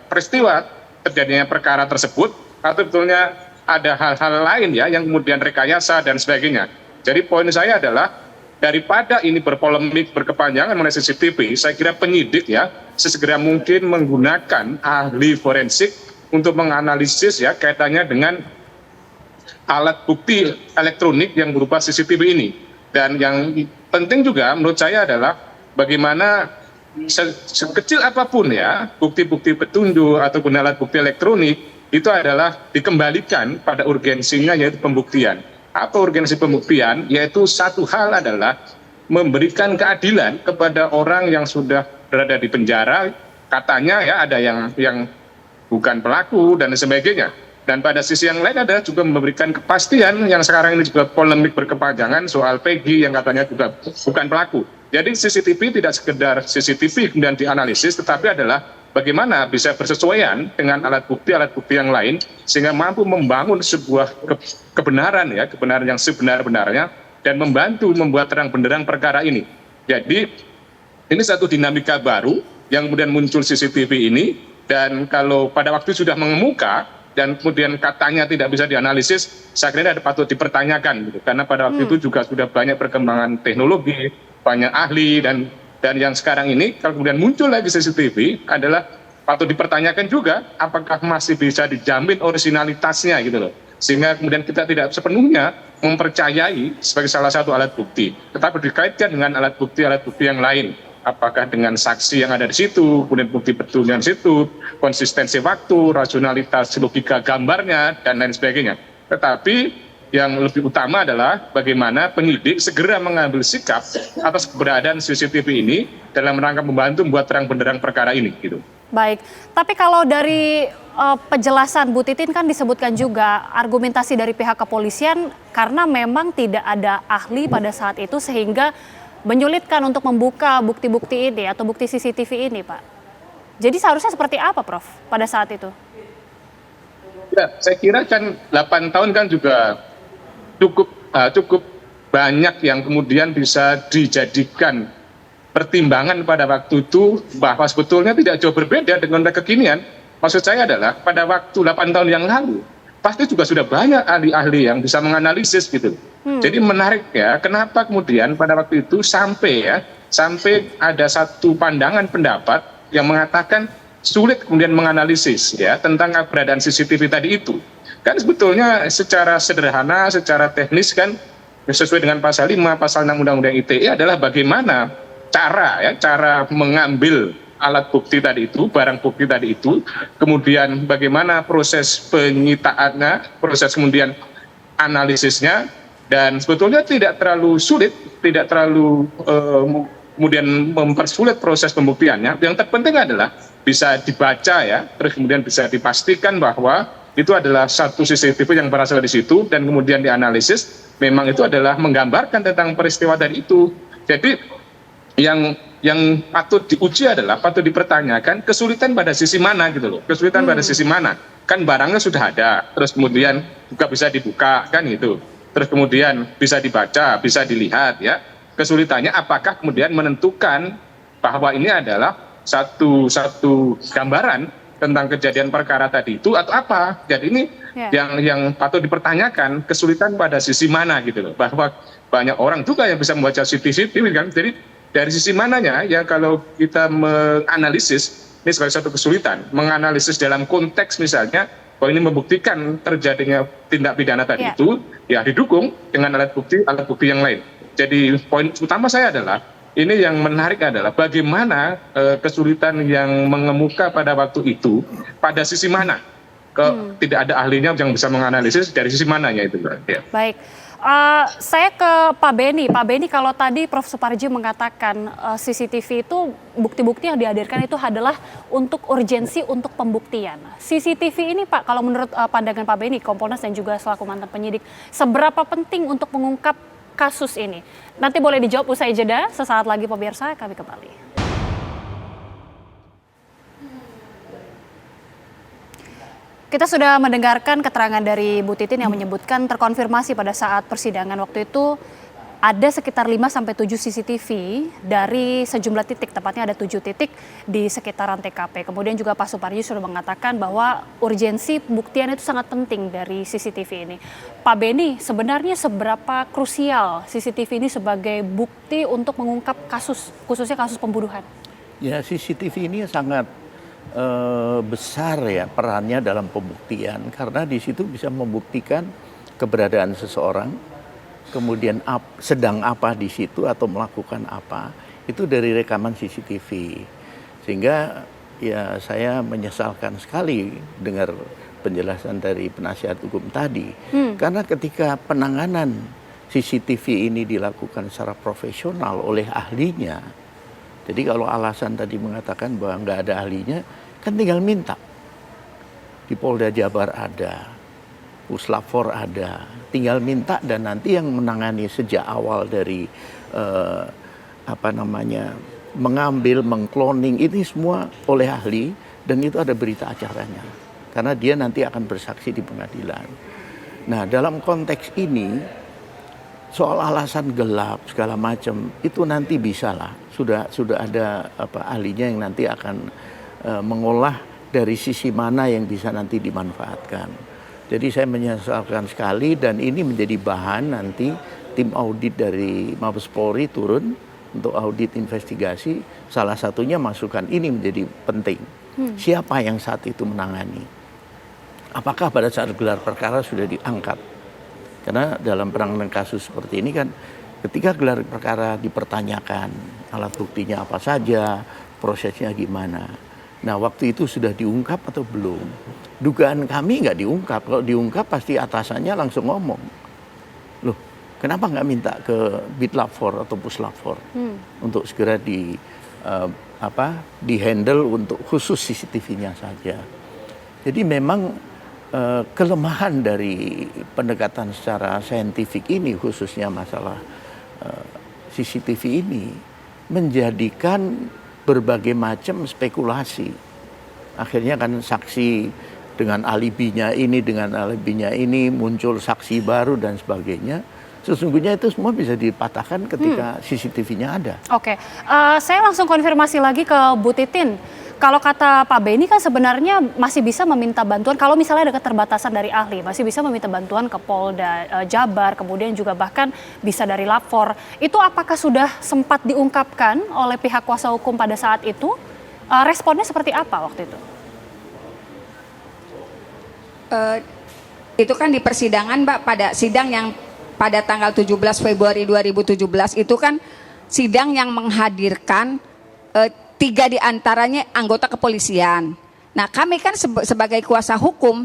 peristiwa terjadinya perkara tersebut atau betulnya ada hal-hal lain ya yang kemudian rekayasa dan sebagainya. Jadi poin saya adalah daripada ini berpolemik berkepanjangan mengenai CCTV, saya kira penyidik ya sesegera mungkin menggunakan ahli forensik untuk menganalisis ya kaitannya dengan alat bukti elektronik yang berupa CCTV ini. Dan yang penting juga menurut saya adalah bagaimana sekecil apapun ya bukti-bukti petunjuk ataupun alat bukti elektronik itu adalah dikembalikan pada urgensinya, yaitu pembuktian. Apa urgensi pembuktian? Yaitu satu hal adalah memberikan keadilan kepada orang yang sudah berada di penjara, katanya ya ada yang bukan pelaku dan sebagainya. Dan pada sisi yang lain adalah juga memberikan kepastian yang sekarang ini juga polemik berkepanjangan soal Peggy yang katanya juga bukan pelaku. Jadi CCTV tidak sekedar CCTV kemudian dianalisis, tetapi adalah bagaimana bisa bersesuaian dengan alat bukti yang lain sehingga mampu membangun sebuah kebenaran ya, kebenaran yang sebenar-benarnya dan membantu membuat terang benderang perkara ini. Jadi ini satu dinamika baru yang kemudian muncul CCTV ini, dan kalau pada waktu sudah mengemuka dan kemudian katanya tidak bisa dianalisis, saya kira ada patut dipertanyakan gitu. Karena pada waktu itu juga sudah banyak perkembangan teknologi, banyak ahli, dan yang sekarang ini kalau kemudian muncul lagi CCTV adalah patut dipertanyakan juga apakah masih bisa dijamin originalitasnya gitu loh, sehingga kemudian kita tidak sepenuhnya mempercayai sebagai salah satu alat bukti, tetapi dikaitkan dengan alat bukti yang lain, apakah dengan saksi yang ada di situ, kemudian bukti petunjuk di situ, konsistensi waktu, rasionalitas logika gambarnya dan lain sebagainya. Tetapi yang lebih utama adalah bagaimana penyidik segera mengambil sikap atas keberadaan CCTV ini dalam rangka membantu membuat terang benderang perkara ini gitu. Baik, tapi kalau dari penjelasan Bu Titin kan disebutkan juga argumentasi dari pihak kepolisian karena memang tidak ada ahli pada saat itu sehingga menyulitkan untuk membuka bukti-bukti ini atau bukti CCTV ini, Pak. Jadi seharusnya seperti apa, Prof, pada saat itu? Ya, saya kira kan 8 tahun kan juga cukup banyak yang kemudian bisa dijadikan pertimbangan pada waktu itu bahwa sebetulnya tidak jauh berbeda dengan kekinian. Maksud saya adalah pada waktu 8 tahun yang lalu pasti juga sudah banyak ahli-ahli yang bisa menganalisis gitu. Jadi menarik ya, kenapa kemudian pada waktu itu sampai ada satu pandangan pendapat yang mengatakan sulit kemudian menganalisis ya tentang keberadaan CCTV tadi itu. Kan sebetulnya secara sederhana, secara teknis kan sesuai dengan pasal 5, pasal 6 Undang-Undang ITE adalah bagaimana cara mengambil alat bukti tadi itu, barang bukti tadi itu, kemudian bagaimana proses penyitaannya, proses kemudian analisisnya, dan sebetulnya tidak terlalu sulit, tidak terlalu kemudian mempersulit proses pembuktiannya. Yang terpenting adalah bisa dibaca ya, terus kemudian bisa dipastikan bahwa itu adalah satu CCTV yang berasal dari situ dan kemudian dianalisis memang itu adalah menggambarkan tentang peristiwa tadi itu. Jadi yang patut diuji adalah patut dipertanyakan kesulitan pada sisi mana gitu loh. Kesulitan pada sisi mana? Kan barangnya sudah ada, terus kemudian juga bisa dibuka kan gitu. terus kemudian bisa dibaca, bisa dilihat ya. Kesulitannya apakah kemudian menentukan bahwa ini adalah satu gambaran tentang kejadian perkara tadi itu atau apa. Jadi ini yang patut dipertanyakan, kesulitan pada sisi mana gitu loh. Bahwa banyak orang juga yang bisa membaca CCTV kan. Jadi dari sisi mananya ya, kalau kita menganalisis, ini sebagai satu kesulitan, menganalisis dalam konteks misalnya bahwa ini membuktikan terjadinya tindak pidana tadi itu ya didukung dengan alat bukti yang lain. Jadi poin utama saya adalah ini yang menarik adalah bagaimana kesulitan yang mengemuka pada waktu itu pada sisi mana, tidak ada ahlinya yang bisa menganalisis dari sisi mananya itu. Ya. Baik. Saya ke Pak Beni. Pak Beni, kalau tadi Prof. Suparji mengatakan CCTV itu bukti-bukti yang dihadirkan itu adalah untuk urgensi untuk pembuktian. CCTV ini Pak, kalau menurut pandangan Pak Beni, Kompolnas dan juga selaku mantan penyidik, seberapa penting untuk mengungkap kasus ini? Nanti boleh dijawab usai jeda. Sesaat lagi pemirsa, kami kembali. Kita sudah mendengarkan keterangan dari Bu Titin yang menyebutkan terkonfirmasi pada saat persidangan waktu itu ada sekitar 5-7 CCTV dari sejumlah titik, tepatnya ada 7 titik di sekitaran TKP. Kemudian juga Pak Suparji sudah mengatakan bahwa urgensi pembuktian itu sangat penting dari CCTV ini. Pak Beni, sebenarnya seberapa krusial CCTV ini sebagai bukti untuk mengungkap kasus, khususnya kasus pembunuhan? Ya, CCTV ini sangat besar ya perannya dalam pembuktian, karena di situ bisa membuktikan keberadaan seseorang, kemudian sedang apa di situ atau melakukan apa, itu dari rekaman CCTV. Sehingga ya saya menyesalkan sekali dengar penjelasan dari penasihat hukum tadi, karena ketika penanganan CCTV ini dilakukan secara profesional oleh ahlinya, jadi kalau alasan tadi mengatakan bahwa nggak ada ahlinya, kan tinggal minta. Di Polda Jabar ada, Puslapfor ada, tinggal minta dan nanti yang menangani sejak awal dari mengambil, mengkloning ini semua oleh ahli, dan itu ada berita acaranya. Karena dia nanti akan bersaksi di pengadilan. Nah, dalam konteks ini soal alasan gelap segala macam itu nanti bisa lah, sudah ada ahlinya yang nanti akan mengolah dari sisi mana yang bisa nanti dimanfaatkan. Jadi saya menyesalkan sekali, dan ini menjadi bahan nanti tim audit dari Mabes Polri turun untuk audit investigasi. Salah satunya masukan ini menjadi penting. Siapa yang saat itu menangani? Apakah pada saat gelar perkara sudah diangkat? Karena dalam penanganan kasus seperti ini kan, ketika gelar perkara dipertanyakan, alat buktinya apa saja, prosesnya gimana. Nah, waktu itu sudah diungkap atau belum? Dugaan kami nggak diungkap. Kalau diungkap pasti atasannya langsung ngomong, loh kenapa nggak minta ke Bitlapfor atau Puslapfor untuk segera di-handle untuk khusus CCTV-nya saja. Jadi memang kelemahan dari pendekatan secara saintifik ini, khususnya masalah CCTV ini, menjadikan berbagai macam spekulasi. Akhirnya kan saksi dengan alibinya ini muncul saksi baru dan sebagainya. Sesungguhnya itu semua bisa dipatahkan ketika CCTV-nya ada. Oke, saya langsung konfirmasi lagi ke Bu Titin. Kalau kata Pak Beni kan sebenarnya masih bisa meminta bantuan, kalau misalnya ada keterbatasan dari ahli, masih bisa meminta bantuan ke Polda Jabar, kemudian juga bahkan bisa dari Lapor. Itu apakah sudah sempat diungkapkan oleh pihak kuasa hukum pada saat itu? Responnya seperti apa waktu itu? Itu kan di persidangan Mbak, pada sidang yang pada tanggal 17 Februari 2017 itu kan sidang yang menghadirkan 3 diantaranya anggota kepolisian. Nah, kami kan sebagai kuasa hukum,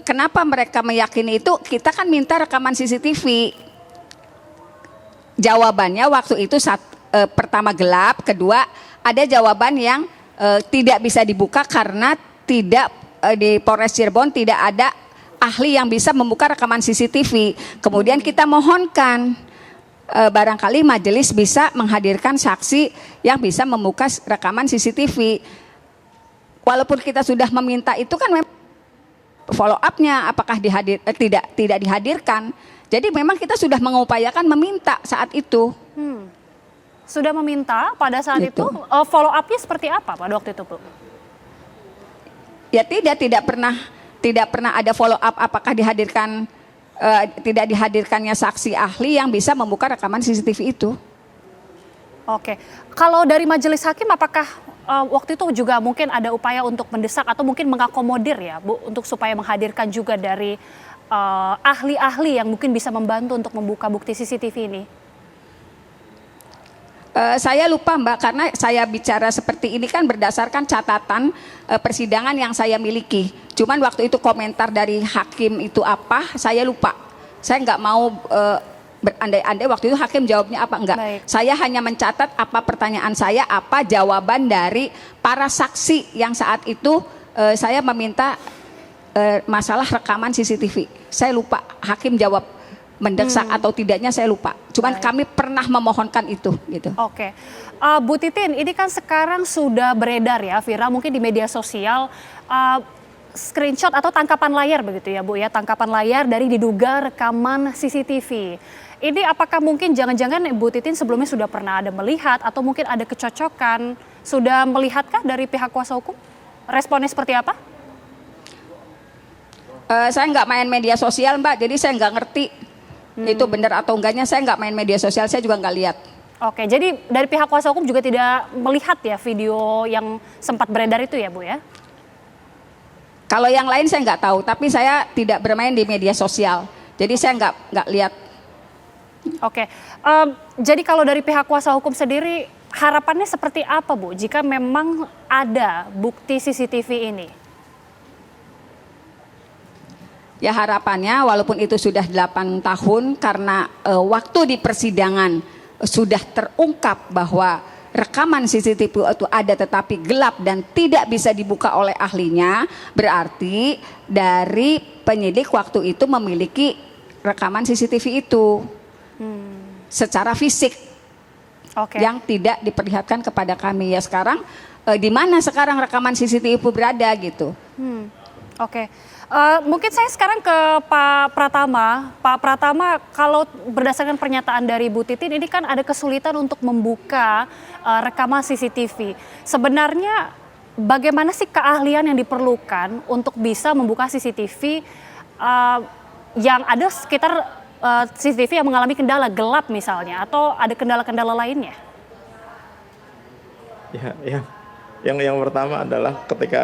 kenapa mereka meyakini itu? Kita kan minta rekaman CCTV. Jawabannya waktu itu pertama gelap, kedua ada jawaban yang tidak bisa dibuka karena tidak di Polres Cirebon tidak ada ahli yang bisa membuka rekaman CCTV. Kemudian kita mohonkan barangkali majelis bisa menghadirkan saksi yang bisa membuka rekaman CCTV. Walaupun kita sudah meminta itu kan follow up-nya apakah tidak dihadirkan. Jadi memang kita sudah mengupayakan meminta saat itu. Sudah meminta pada saat Gitu. itu, follow up-nya seperti apa pada waktu itu, Bu? Ya tidak pernah ada follow up apakah dihadirkan tidak dihadirkannya saksi ahli yang bisa membuka rekaman CCTV itu. Oke, kalau dari majelis hakim apakah waktu itu juga mungkin ada upaya untuk mendesak atau mungkin mengakomodir ya Bu untuk supaya menghadirkan juga dari ahli-ahli yang mungkin bisa membantu untuk membuka bukti CCTV ini? Saya lupa Mbak, karena saya bicara seperti ini kan berdasarkan catatan persidangan yang saya miliki. Cuman waktu itu komentar dari hakim itu apa, saya lupa. Saya nggak mau berandai-andai waktu itu hakim jawabnya apa enggak. Saya hanya mencatat apa pertanyaan saya, apa jawaban dari para saksi yang saat itu saya meminta masalah rekaman CCTV. Saya lupa hakim jawab mendesak atau tidaknya, saya lupa. Cuman kami pernah memohonkan itu gitu. Oke. Bu Titin, ini kan sekarang sudah beredar ya, viral mungkin di media sosial screenshot atau tangkapan layar begitu ya Bu ya, tangkapan layar dari diduga rekaman CCTV. Ini apakah mungkin jangan-jangan Bu Titin sebelumnya sudah pernah ada melihat atau mungkin ada kecocokan, sudah melihatkah dari pihak kuasa hukum? Responnya seperti apa? Saya nggak main media sosial Mbak, jadi saya nggak ngerti itu benar atau enggaknya. Saya nggak main media sosial, saya juga nggak lihat. Oke, jadi dari pihak kuasa hukum juga tidak melihat ya video yang sempat beredar itu ya Bu ya? Kalau yang lain saya nggak tahu, tapi saya tidak bermain di media sosial, jadi saya nggak lihat. Oke, jadi kalau dari pihak kuasa hukum sendiri harapannya seperti apa Bu jika memang ada bukti CCTV ini? Ya harapannya walaupun itu sudah 8 tahun karena waktu di persidangan sudah terungkap bahwa rekaman CCTV itu ada tetapi gelap dan tidak bisa dibuka oleh ahlinya, berarti dari penyidik waktu itu memiliki rekaman CCTV itu secara fisik yang tidak diperlihatkan kepada kami. Ya sekarang di mana sekarang rekaman CCTV itu berada gitu. Oke. Mungkin saya sekarang ke Pak Pratama. Pak Pratama, kalau berdasarkan pernyataan dari Bu Titin, ini kan ada kesulitan untuk membuka rekaman CCTV. Sebenarnya bagaimana sih keahlian yang diperlukan untuk bisa membuka CCTV yang ada sekitar CCTV yang mengalami kendala gelap misalnya, atau ada kendala-kendala lainnya? Yang pertama adalah ketika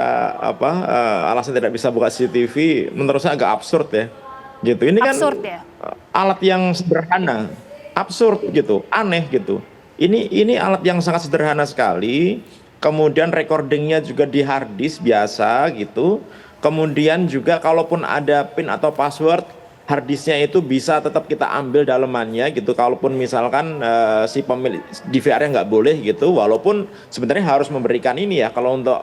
alasan tidak bisa buka CCTV, menurut saya agak absurd ya, gitu. Ini absurd, kan alat yang sederhana, absurd gitu, aneh gitu. Ini alat yang sangat sederhana sekali. Kemudian recordingnya juga di hard disk biasa gitu. Kemudian juga kalaupun ada PIN atau password, hard disknya itu bisa tetap kita ambil dalemannya gitu. Kalaupun misalkan si pemilik DVR-nya nggak boleh gitu, walaupun sebenarnya harus memberikan ini ya, kalau untuk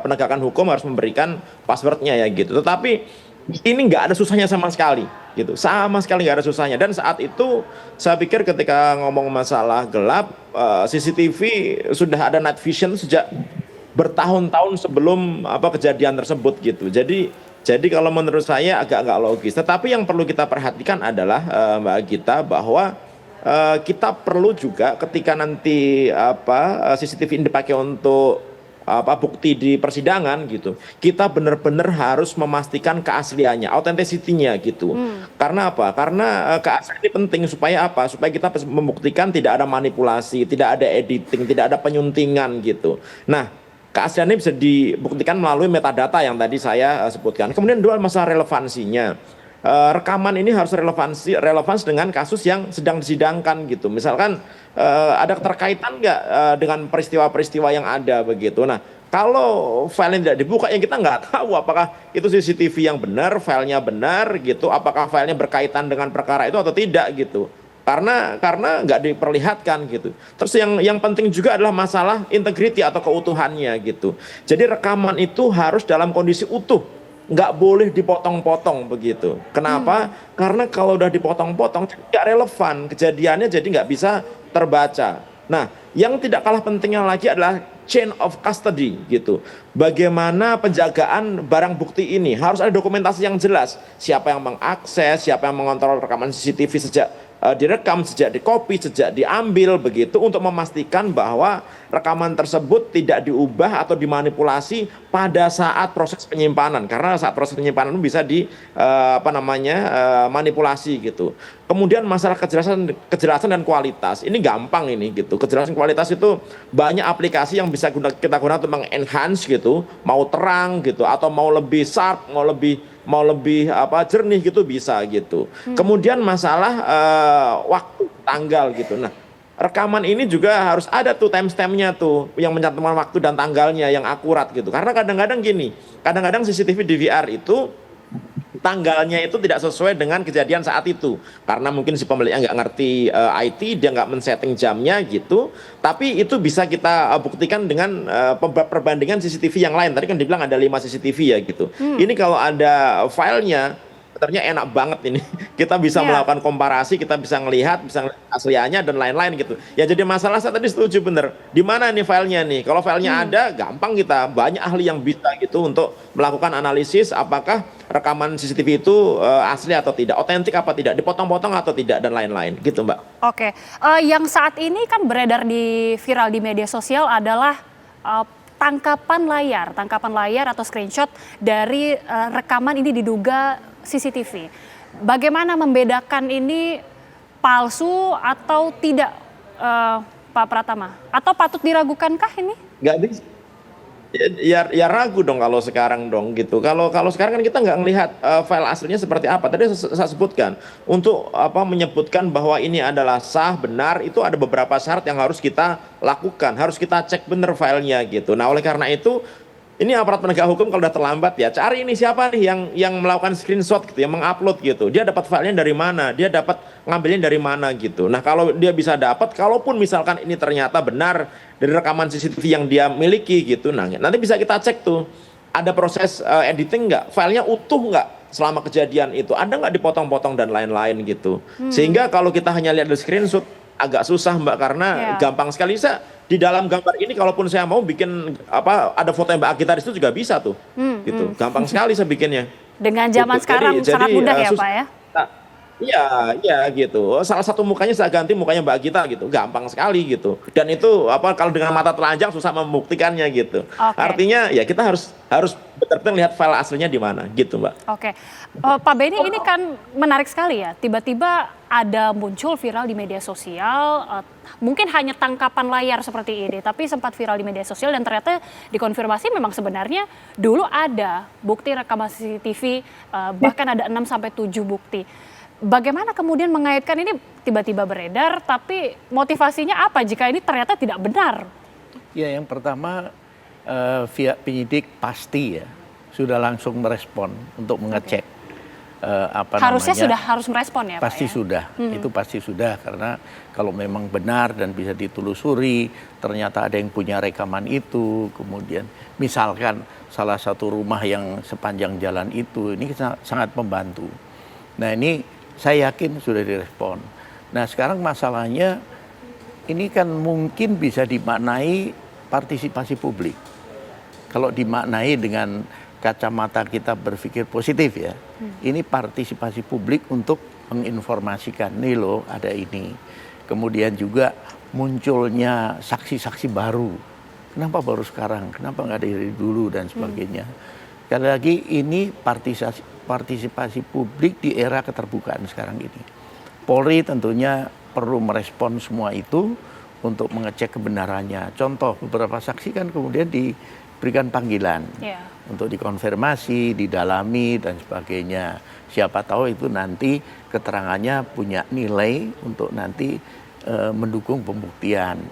penegakan hukum harus memberikan passwordnya ya gitu. Tetapi ini nggak ada susahnya sama sekali gitu, sama sekali nggak ada susahnya. Dan saat itu saya pikir ketika ngomong masalah gelap, CCTV sudah ada night vision sejak bertahun-tahun sebelum kejadian tersebut gitu. Jadi kalau menurut saya agak logis. Tetapi yang perlu kita perhatikan adalah Mbak Gita, bahwa kita perlu juga ketika nanti CCTV ini dipakai untuk bukti di persidangan gitu, kita benar-benar harus memastikan keasliannya, authenticity-nya gitu. Karena apa? Karena keaslian ini penting supaya apa? Supaya kita membuktikan tidak ada manipulasi, tidak ada editing, tidak ada penyuntingan gitu. Nah, keasliannya bisa dibuktikan melalui metadata yang tadi saya sebutkan. Kemudian dua, masalah relevansinya. Rekaman ini harus relevansi dengan kasus yang sedang disidangkan gitu. Misalkan ada keterkaitan nggak dengan peristiwa-peristiwa yang ada begitu. Nah, kalau file tidak dibuka, ya kita nggak tahu apakah itu CCTV yang benar, filenya benar gitu, apakah filenya berkaitan dengan perkara itu atau tidak gitu. Karena nggak diperlihatkan gitu. Terus yang penting juga adalah masalah integriti atau keutuhannya gitu. Jadi rekaman itu harus dalam kondisi utuh, nggak boleh dipotong-potong begitu. Kenapa? Karena kalau udah dipotong-potong nggak relevan kejadiannya, jadi nggak bisa terbaca. Nah, yang tidak kalah pentingnya lagi adalah chain of custody gitu. Bagaimana penjagaan barang bukti ini harus ada dokumentasi yang jelas. Siapa yang mengakses, siapa yang mengontrol rekaman CCTV sejak direkam, sejak dikopi, sejak diambil begitu, untuk memastikan bahwa rekaman tersebut tidak diubah atau dimanipulasi pada saat proses penyimpanan, karena saat proses penyimpanan bisa manipulasi gitu. Kemudian masalah kejelasan dan kualitas ini gampang ini gitu. Kejelasan kualitas itu banyak aplikasi yang bisa kita gunakan untuk mengenhance gitu, mau terang gitu atau mau lebih sharp, mau lebih jernih gitu bisa gitu. Kemudian masalah waktu, tanggal gitu. Nah, rekaman ini juga harus ada tuh timestamp-nya tuh yang mencantumkan waktu dan tanggalnya yang akurat gitu. Karena kadang-kadang gini, kadang-kadang CCTV DVR itu tanggalnya itu tidak sesuai dengan kejadian saat itu, karena mungkin si pemiliknya nggak ngerti IT, dia nggak men-setting jamnya gitu. Tapi itu bisa kita buktikan dengan perbandingan CCTV yang lain. Tadi kan dibilang ada 5 CCTV ya gitu. Ini kalau ada filenya, ternyata enak banget ini. Kita bisa melakukan komparasi, kita bisa ngelihat asliannya dan lain-lain gitu. Ya jadi masalah saya tadi setuju bener. Di mana nih filenya nih? Kalau filenya ada, gampang kita, banyak ahli yang bisa gitu untuk melakukan analisis apakah rekaman CCTV itu asli atau tidak, otentik apa tidak, dipotong-potong atau tidak dan lain-lain gitu, Mbak. Oke, yang saat ini kan beredar viral di media sosial adalah tangkapan layar atau screenshot dari rekaman ini diduga CCTV. Bagaimana membedakan ini palsu atau tidak, Pak Pratama? Atau patut diragukankah ini? Nggak bisa. Ya ragu dong kalau sekarang dong gitu. Kalau sekarang kan kita nggak ngelihat file aslinya seperti apa. Tadi saya sebutkan untuk menyebutkan bahwa ini adalah sah, benar, itu ada beberapa syarat yang harus kita lakukan, harus kita cek benar filenya gitu. Nah, oleh karena itu ini aparat penegak hukum kalau udah terlambat ya cari ini siapa nih yang melakukan screenshot gitu, yang mengupload gitu. Dia dapat filenya dari mana? Dia dapat ngambilnya dari mana gitu. Nah, kalau dia bisa dapat, kalaupun misalkan ini ternyata benar dari rekaman CCTV yang dia miliki gitu, nah nanti bisa kita cek tuh ada proses editing nggak, filenya utuh nggak selama kejadian itu, ada nggak dipotong-potong dan lain-lain gitu. Sehingga kalau kita hanya lihat dari screenshot agak susah, Mbak, karena gampang sekali. Saya di dalam gambar ini kalaupun saya mau bikin ada foto Mbak Agita di situ juga bisa tuh, gitu. Gampang sekali saya bikinnya. Dengan zaman gitu. sekarang sangat mudah ya, Pak ya. Iya gitu. Salah satu mukanya saya ganti mukanya Mbak Agita gitu, gampang sekali gitu. Dan itu kalau dengan mata telanjang susah membuktikannya gitu. Artinya ya kita harus betul-betul lihat file aslinya di mana gitu, Mbak. Oke, Pak Benny, ini kan menarik sekali ya. Tiba-tiba ada muncul viral di media sosial, mungkin hanya tangkapan layar seperti ini, tapi sempat viral di media sosial dan ternyata dikonfirmasi memang sebenarnya dulu ada bukti rekaman CCTV, bahkan ada 6-7 bukti. Bagaimana kemudian mengaitkan ini tiba-tiba beredar, tapi motivasinya apa jika ini ternyata tidak benar? Ya, yang pertama pihak penyidik pasti ya sudah langsung merespon untuk mengecek harusnya sudah harus merespon ya, pasti Pak, ya? Sudah, itu pasti sudah, karena kalau memang benar dan bisa ditelusuri, ternyata ada yang punya rekaman itu, kemudian misalkan salah satu rumah yang sepanjang jalan itu, ini sangat membantu. Nah, ini saya yakin sudah direspon. Nah, sekarang masalahnya ini kan mungkin bisa dimaknai partisipasi publik. Kalau dimaknai dengan kacamata kita berpikir positif ya, ini partisipasi publik untuk menginformasikan, nih loh ada ini. Kemudian juga munculnya saksi-saksi baru. Kenapa baru sekarang? Kenapa nggak dari dulu dan sebagainya. Sekali lagi ini partisipasi publik di era keterbukaan sekarang ini. Polri tentunya perlu merespon semua itu untuk mengecek kebenarannya. Contoh, beberapa saksi kan kemudian diberikan panggilan untuk dikonfirmasi, didalami dan sebagainya. Siapa tahu itu nanti keterangannya punya nilai untuk nanti mendukung pembuktian.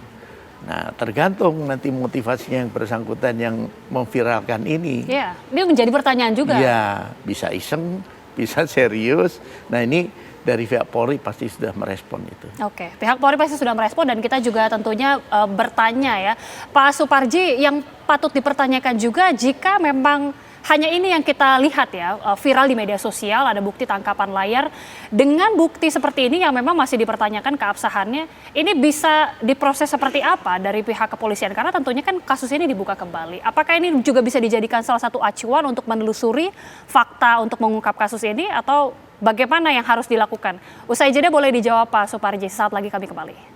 Nah, tergantung nanti motivasinya yang bersangkutan yang memviralkan ini. Iya, ini menjadi pertanyaan juga. Iya, bisa iseng, bisa serius. Nah, ini dari pihak Polri pasti sudah merespon itu. Oke, pihak Polri pasti sudah merespon dan kita juga tentunya bertanya ya. Pak Suparji, yang patut dipertanyakan juga jika memang hanya ini yang kita lihat ya, viral di media sosial, ada bukti tangkapan layar. Dengan bukti seperti ini yang memang masih dipertanyakan keabsahannya, ini bisa diproses seperti apa dari pihak kepolisian? Karena tentunya kan kasus ini dibuka kembali. Apakah ini juga bisa dijadikan salah satu acuan untuk menelusuri fakta untuk mengungkap kasus ini, atau bagaimana yang harus dilakukan? Usai jeda boleh dijawab Pak Suparji, saat lagi kami kembali.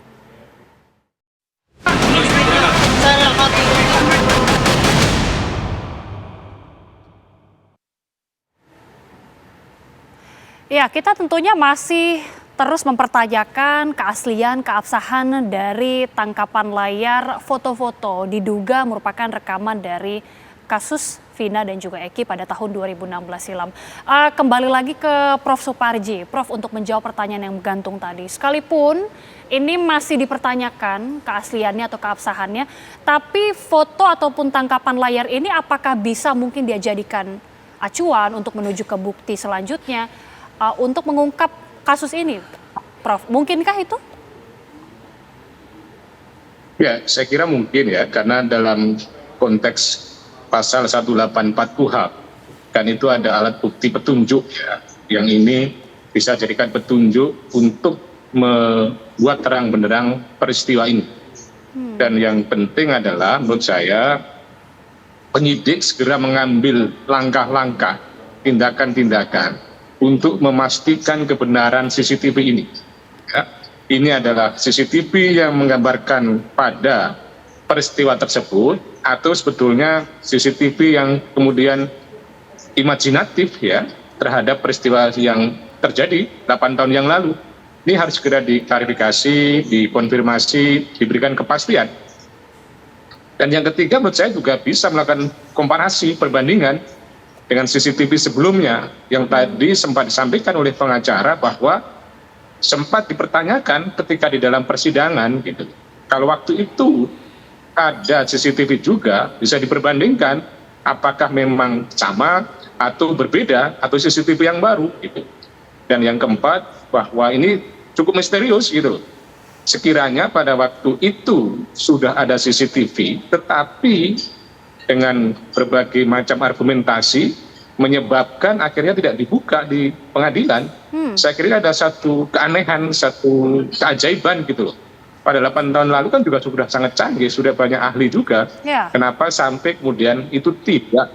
Ya, kita tentunya masih terus mempertanyakan keaslian, keabsahan dari tangkapan layar foto-foto diduga merupakan rekaman dari kasus Vina dan juga Eki pada tahun 2016 silam. Kembali lagi ke Prof. Suparji, Prof, untuk menjawab pertanyaan yang gantung tadi. Sekalipun ini masih dipertanyakan keasliannya atau keabsahannya, tapi foto ataupun tangkapan layar ini apakah bisa mungkin dia jadikan acuan untuk menuju ke bukti selanjutnya untuk mengungkap kasus ini, Prof? Mungkinkah itu? Ya, saya kira mungkin ya, karena dalam konteks pasal 184 KUHP, kan itu ada alat bukti petunjuk ya, yang ini bisa jadikan petunjuk untuk membuat terang benderang peristiwa ini. Dan yang penting adalah menurut saya penyidik segera mengambil langkah-langkah, tindakan-tindakan untuk memastikan kebenaran CCTV ini. Ya, ini adalah CCTV yang menggambarkan pada peristiwa tersebut, atau sebetulnya CCTV yang kemudian imajinatif ya terhadap peristiwa yang terjadi 8 tahun yang lalu. Ini harus segera diklarifikasi, dikonfirmasi, diberikan kepastian. Dan yang ketiga menurut saya juga bisa melakukan komparasi, perbandingan dengan CCTV sebelumnya yang tadi sempat disampaikan oleh pengacara bahwa sempat dipertanyakan ketika di dalam persidangan gitu. Kalau waktu itu ada CCTV juga bisa diperbandingkan apakah memang sama atau berbeda atau CCTV yang baru gitu. Dan yang keempat bahwa ini cukup misterius gitu. Sekiranya pada waktu itu sudah ada CCTV tetapi dengan berbagai macam argumentasi menyebabkan akhirnya tidak dibuka di pengadilan. Saya kira ada satu keanehan, satu keajaiban gitu loh. Pada 8 tahun lalu kan juga sudah sangat canggih, sudah banyak ahli juga. Kenapa sampai kemudian itu tidak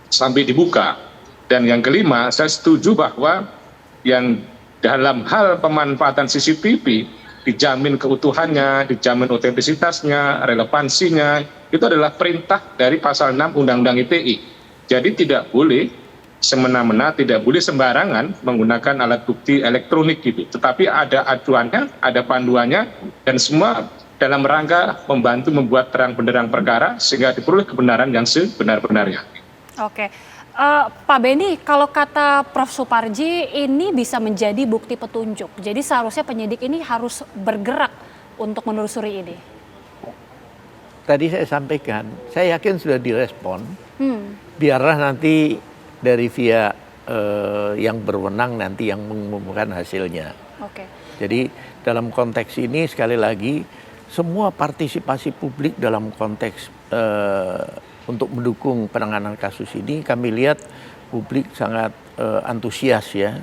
sampai dibuka? Dan yang kelima, saya setuju bahwa yang dalam hal pemanfaatan CCTV dijamin keutuhannya, dijamin otentisitasnya, relevansinya, itu adalah perintah dari pasal 6 Undang-Undang ITE. Jadi tidak boleh semena-mena, tidak boleh sembarangan menggunakan alat bukti elektronik gitu. Tetapi ada acuannya, ada panduannya, dan semua dalam rangka membantu membuat terang benderang perkara sehingga diperoleh kebenaran yang sebenar-benarnya. Oke. Pak Beni, kalau kata Prof. Suparji, ini bisa menjadi bukti petunjuk. Jadi seharusnya penyidik ini harus bergerak untuk menelusuri ini. Tadi saya sampaikan, saya yakin sudah direspon. Biarlah nanti dari pihak yang berwenang nanti yang mengumumkan hasilnya. Jadi dalam konteks ini sekali lagi, semua partisipasi publik dalam konteks untuk mendukung penanganan kasus ini, kami lihat publik sangat antusias ya,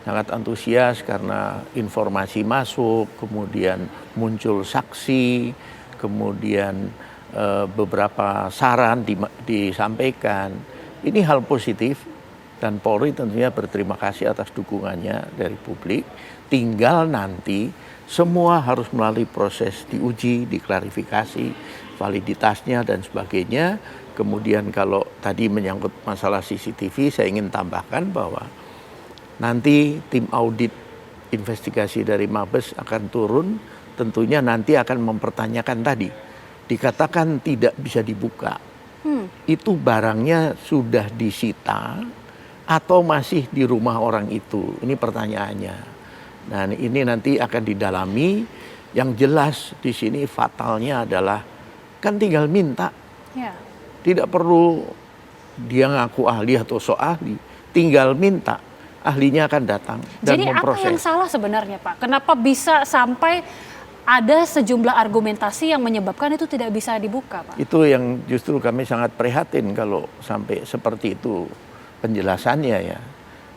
sangat antusias karena informasi masuk, kemudian muncul saksi, kemudian beberapa saran disampaikan. Ini hal positif dan Polri tentunya berterima kasih atas dukungannya dari publik. Tinggal nanti semua harus melalui proses diuji, diklarifikasi, validitasnya dan sebagainya. Kemudian kalau tadi menyangkut masalah CCTV, saya ingin tambahkan bahwa nanti tim audit investigasi dari Mabes akan turun, tentunya nanti akan mempertanyakan tadi. Dikatakan tidak bisa dibuka. Itu barangnya sudah disita atau masih di rumah orang itu? Ini pertanyaannya. Nah, ini nanti akan didalami. Yang jelas di sini fatalnya adalah kan tinggal minta. Tidak perlu dia ngaku ahli atau sok ahli, tinggal minta, ahlinya akan datang dan jadi memproses. Jadi apa yang salah sebenarnya Pak? Kenapa bisa sampai ada sejumlah argumentasi yang menyebabkan itu tidak bisa dibuka, Pak. Itu yang justru kami sangat prihatin kalau sampai seperti itu penjelasannya ya.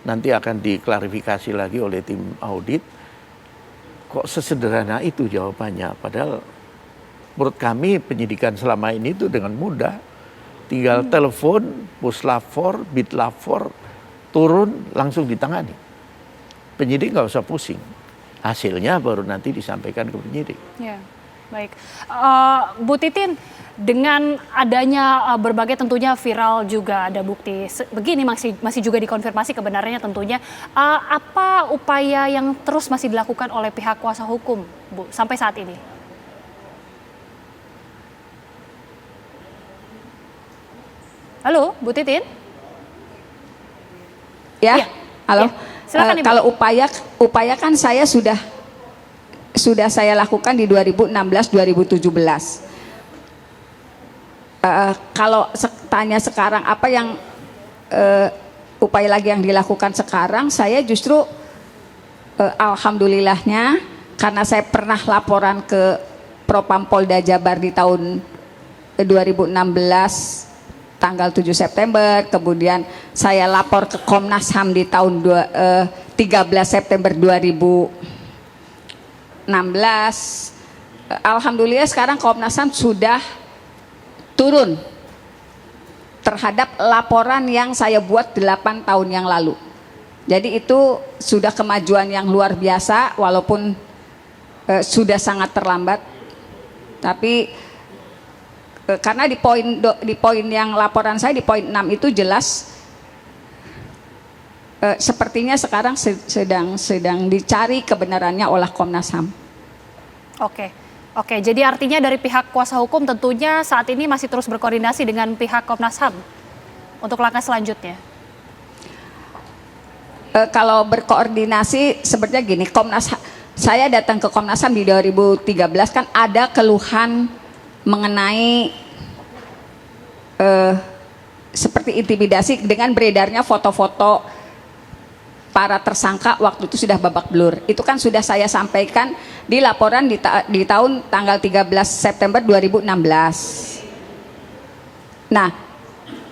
Nanti akan diklarifikasi lagi oleh tim audit. Kok sesederhana itu jawabannya? Padahal menurut kami penyidikan selama ini itu dengan mudah. Tinggal telepon, puslapor, bitlapor, turun langsung ditangani. Penyidik nggak usah pusing. Hasilnya baru nanti disampaikan ke penyidik. Ya, baik. Bu Titin, dengan adanya berbagai tentunya viral juga ada bukti begini masih juga dikonfirmasi kebenarannya tentunya. Apa upaya yang terus masih dilakukan oleh pihak kuasa hukum, Bu, sampai saat ini? Halo, Bu Titin? Ya, halo. Ya. Silakan, Ibu. Kalau upaya kan saya sudah saya lakukan di 2016-2017. Kalau tanya sekarang apa yang upaya lagi yang dilakukan sekarang, saya justru alhamdulillahnya karena saya pernah laporan ke Propam Polda Jabar di tahun 2016 tanggal 7 September, kemudian saya lapor ke Komnas HAM di tahun 13 September 2016. Alhamdulillah sekarang Komnas HAM sudah turun terhadap laporan yang saya buat 8 tahun yang lalu. Jadi itu sudah kemajuan yang luar biasa walaupun sudah sangat terlambat. Tapi karena di poin yang laporan saya di poin 6 itu jelas sepertinya sekarang sedang dicari kebenarannya oleh Komnas HAM. Oke, jadi artinya dari pihak kuasa hukum tentunya saat ini masih terus berkoordinasi dengan pihak Komnas HAM untuk langkah selanjutnya. Kalau berkoordinasi sebenarnya gini, saya datang ke Komnas HAM di 2013 kan ada keluhan mengenai seperti intimidasi dengan beredarnya foto-foto para tersangka waktu itu sudah babak belur. Itu kan sudah saya sampaikan di laporan di tahun tanggal 13 September 2016. Nah,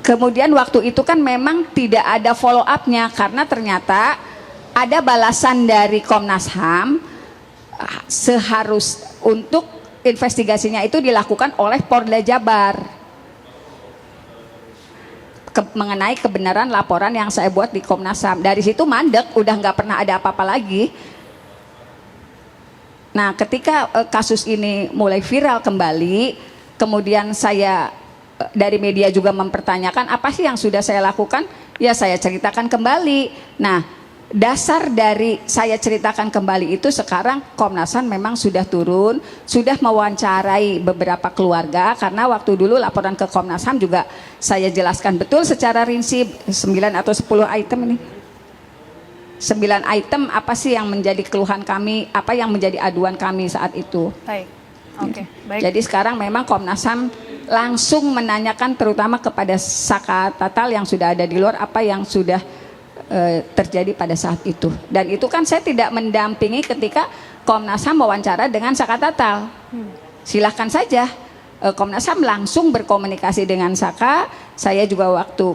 kemudian waktu itu kan memang tidak ada follow up-nya karena ternyata ada balasan dari Komnas HAM seharus untuk investigasinya itu dilakukan oleh Polda Jabar mengenai kebenaran laporan yang saya buat di Komnas HAM. Dari situ mandek, udah nggak pernah ada apa-apa lagi. Nah, ketika kasus ini mulai viral kembali, kemudian saya dari media juga mempertanyakan apa sih yang sudah saya lakukan, ya saya ceritakan kembali. Nah, dasar dari saya ceritakan kembali itu sekarang Komnas HAM memang sudah turun, sudah mewawancarai beberapa keluarga karena waktu dulu laporan ke Komnas HAM juga saya jelaskan betul secara rinci 9 atau 10 item ini. 9 item apa sih yang menjadi keluhan kami, apa yang menjadi aduan kami saat itu. Baik. Oke, baik. Jadi sekarang memang Komnas HAM langsung menanyakan terutama kepada Saka Tatal yang sudah ada di luar apa yang sudah terjadi pada saat itu. Dan itu kan saya tidak mendampingi ketika Komnas HAM wawancara dengan Saka Tatal. Silahkan saja Komnas HAM langsung berkomunikasi dengan Saka. Saya juga waktu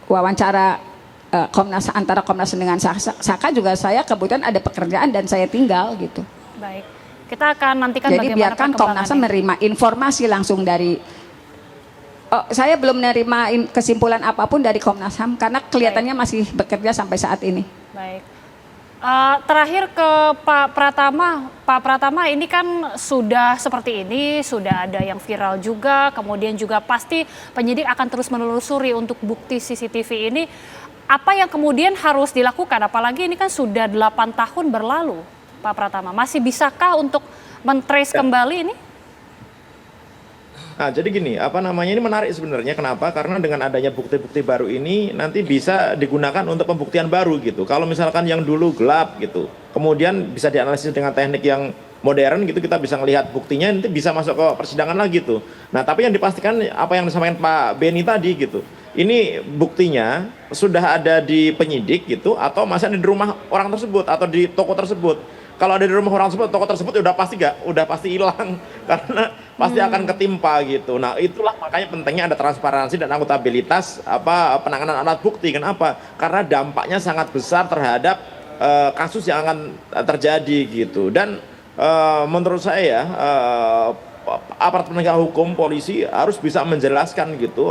wawancara antara Komnas HAM dengan Saka juga saya kebetulan ada pekerjaan dan saya tinggal gitu. Baik, kita akan nantikan jadi bagaimana biarkan Komnas HAM menerima informasi langsung dari saya belum menerima kesimpulan apapun dari Komnas HAM karena kelihatannya masih bekerja sampai saat ini. Baik. Terakhir ke Pak Pratama. Pak Pratama, ini kan sudah seperti ini, sudah ada yang viral juga, kemudian juga pasti penyidik akan terus menelusuri untuk bukti CCTV ini. Apa yang kemudian harus dilakukan? Apalagi ini kan sudah 8 tahun berlalu, Pak Pratama. Masih bisakah untuk men-trace kembali ini? Nah, jadi gini, ini menarik sebenarnya. Kenapa? Karena dengan adanya bukti-bukti baru ini nanti bisa digunakan untuk pembuktian baru gitu. Kalau misalkan yang dulu gelap gitu, kemudian bisa dianalisis dengan teknik yang modern gitu, kita bisa melihat buktinya nanti bisa masuk ke persidangan lagi gitu. Nah, tapi yang dipastikan apa yang disampaikan Pak Beni tadi gitu. Ini buktinya sudah ada di penyidik gitu atau masih ada di rumah orang tersebut atau di toko tersebut. Kalau ada di rumah orang tersebut, toko tersebut udah pasti hilang karena pasti akan ketimpa gitu. Nah, itulah makanya pentingnya ada transparansi dan akuntabilitas penanganan alat bukti. Kenapa? Karena dampaknya sangat besar terhadap kasus yang akan terjadi gitu. Dan menurut saya aparat penegak hukum, polisi harus bisa menjelaskan gitu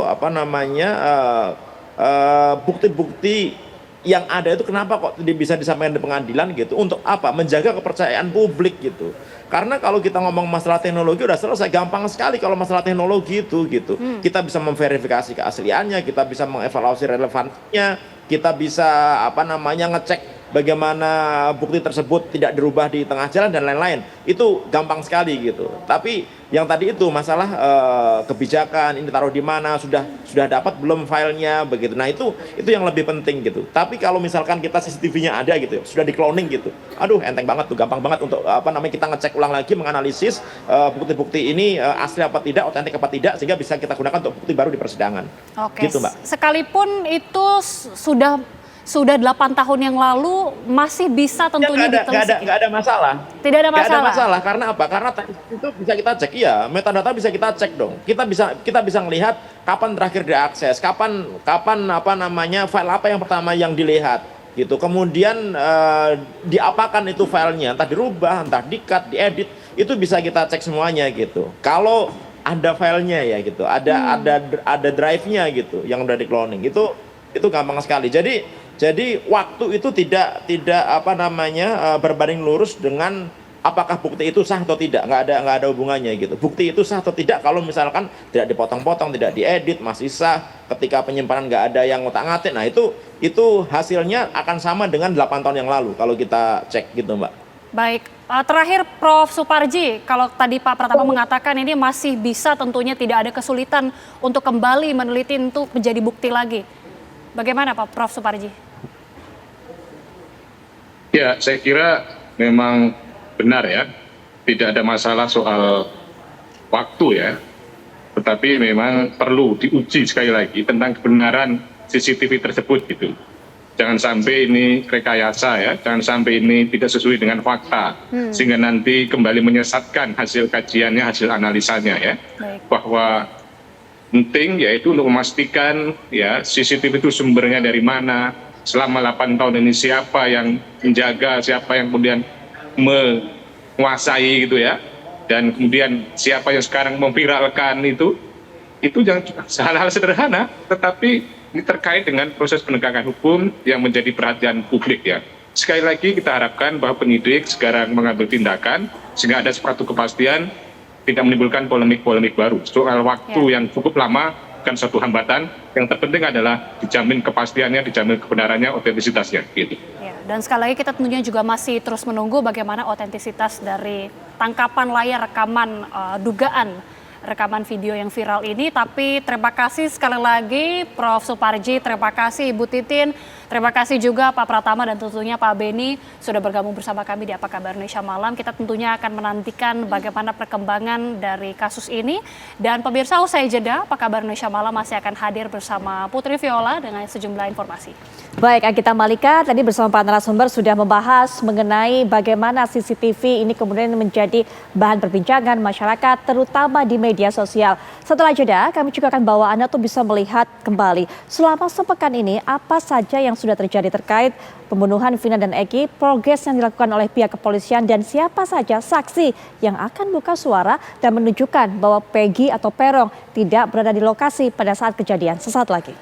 bukti-bukti yang ada itu kenapa kok bisa disampaikan di pengadilan gitu, untuk apa? Menjaga kepercayaan publik gitu. Karena kalau kita ngomong masalah teknologi udah selesai, gampang sekali kalau masalah teknologi itu gitu. Kita bisa memverifikasi keasliannya, kita bisa mengevaluasi relevansinya, kita bisa ngecek bagaimana bukti tersebut tidak dirubah di tengah jalan dan lain-lain. Itu gampang sekali gitu. Tapi yang tadi itu masalah kebijakan, ini taruh di mana, sudah dapat belum filenya begitu. Nah, itu yang lebih penting gitu. Tapi kalau misalkan kita CCTV-nya ada gitu, sudah di cloning gitu. Aduh, enteng banget tuh, gampang banget untuk kita ngecek ulang lagi, menganalisis bukti-bukti ini asli apa tidak, otentik apa tidak, sehingga bisa kita gunakan untuk bukti baru di persidangan. Oke. Gitu, Mbak. Sekalipun itu sudah 8 tahun yang lalu, masih bisa tentunya ditelusuri. Nggak ada masalah. Tidak ada masalah. Nggak ada masalah. Karena apa? Karena itu bisa kita cek. Iya, metadata bisa kita cek dong. Kita bisa melihat kapan terakhir diakses, kapan file apa yang pertama yang dilihat gitu. Kemudian diapakan itu filenya, entah dirubah, entah di-cut, diedit, itu bisa kita cek semuanya gitu. Kalau ada filenya ya gitu, ada drive-nya gitu yang udah di cloning, itu gampang sekali. Jadi waktu itu tidak berbanding lurus dengan apakah bukti itu sah atau tidak. Nggak ada hubungannya gitu. Bukti itu sah atau tidak kalau misalkan tidak dipotong-potong, tidak diedit, masih sah. Ketika penyimpanan nggak ada yang ngotak-ngatik, nah itu hasilnya akan sama dengan 8 tahun yang lalu kalau kita cek gitu, Mbak. Baik, terakhir Prof. Suparji, kalau tadi Pak Pratama mengatakan ini masih bisa, tentunya tidak ada kesulitan untuk kembali meneliti untuk menjadi bukti lagi. Bagaimana Pak Prof. Suparji? Ya, saya kira memang benar ya, tidak ada masalah soal waktu ya, tetapi memang perlu diuji sekali lagi tentang kebenaran CCTV tersebut gitu. Jangan sampai ini rekayasa ya, jangan sampai ini tidak sesuai dengan fakta, sehingga nanti kembali menyesatkan hasil kajiannya, hasil analisanya ya. Bahwa penting yaitu untuk memastikan ya CCTV itu sumbernya dari mana, selama 8 tahun ini siapa yang menjaga, siapa yang kemudian menguasai gitu ya, dan kemudian siapa yang sekarang memviralkan itu jangan hal-hal sederhana, tetapi ini terkait dengan proses penegakan hukum yang menjadi perhatian publik ya. Sekali lagi kita harapkan bahwa penyidik sekarang mengambil tindakan sehingga ada suatu kepastian, tidak menimbulkan polemik-polemik baru. Soal waktu yang cukup lama kan suatu hambatan, yang terpenting adalah dijamin kepastiannya, dijamin kebenarannya, otentisitasnya gitu. Ya, dan sekali lagi kita tentunya juga masih terus menunggu bagaimana otentisitas dari tangkapan layar rekaman dugaan rekaman video yang viral ini. Tapi terima kasih sekali lagi Prof. Suparji, terima kasih Ibu Titin, terima kasih juga Pak Pratama dan tentunya Pak Beni sudah bergabung bersama kami di Apa Kabar Indonesia Malam. Kita tentunya akan menantikan bagaimana perkembangan dari kasus ini. Dan pemirsa, usai jeda, Apa Kabar Indonesia Malam masih akan hadir bersama Putri Viola dengan sejumlah informasi. Baik, Agita Malika tadi bersama Pak narasumber sudah membahas mengenai bagaimana CCTV ini kemudian menjadi bahan perbincangan masyarakat terutama di media sosial. Setelah jeda, kami juga akan bawa Anda tuh bisa melihat kembali selama sepekan ini apa saja yang sudah terjadi terkait pembunuhan Vina dan Eki, progres yang dilakukan oleh pihak kepolisian dan siapa saja saksi yang akan buka suara dan menunjukkan bahwa Peggy atau Peron tidak berada di lokasi pada saat kejadian. Sesaat lagi.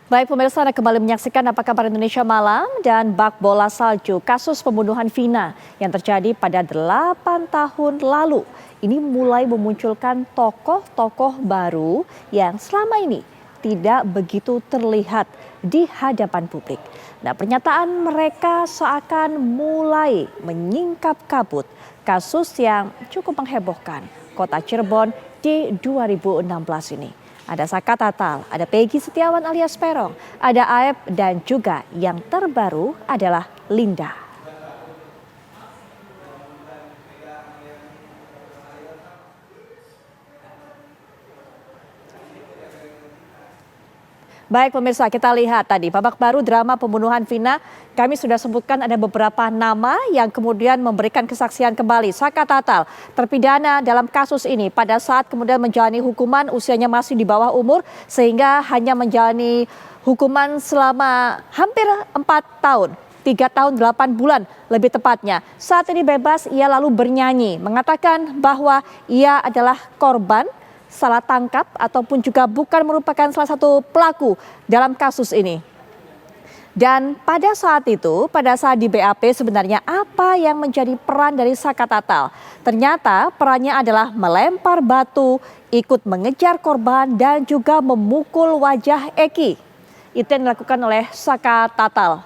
Baik pemirsa, Anda kembali menyaksikan Apa Kabar Indonesia Malam dan bak bola salju kasus pembunuhan Vina yang terjadi pada 8 tahun lalu. Ini mulai memunculkan tokoh-tokoh baru yang selama ini tidak begitu terlihat di hadapan publik. Nah, pernyataan mereka seakan mulai menyingkap kabut kasus yang cukup menghebohkan kota Cirebon di 2016 ini. Ada Saka Tatal, ada Peggy Setiawan alias Peron, ada Aep dan juga yang terbaru adalah Linda. Baik pemirsa, kita lihat tadi babak baru drama pembunuhan Vina. Kami sudah sebutkan ada beberapa nama yang kemudian memberikan kesaksian kembali. Saka Tatal, terpidana dalam kasus ini pada saat kemudian menjalani hukuman usianya masih di bawah umur sehingga hanya menjalani hukuman selama hampir 4 tahun. 3 tahun 8 bulan lebih tepatnya. Saat ini bebas, ia lalu bernyanyi mengatakan bahwa ia adalah korban salah tangkap ataupun juga bukan merupakan salah satu pelaku dalam kasus ini. Dan pada saat itu, pada saat di BAP sebenarnya apa yang menjadi peran dari Saka Tatal? Ternyata perannya adalah melempar batu, ikut mengejar korban dan juga memukul wajah Eki. Itu yang dilakukan oleh Saka Tatal.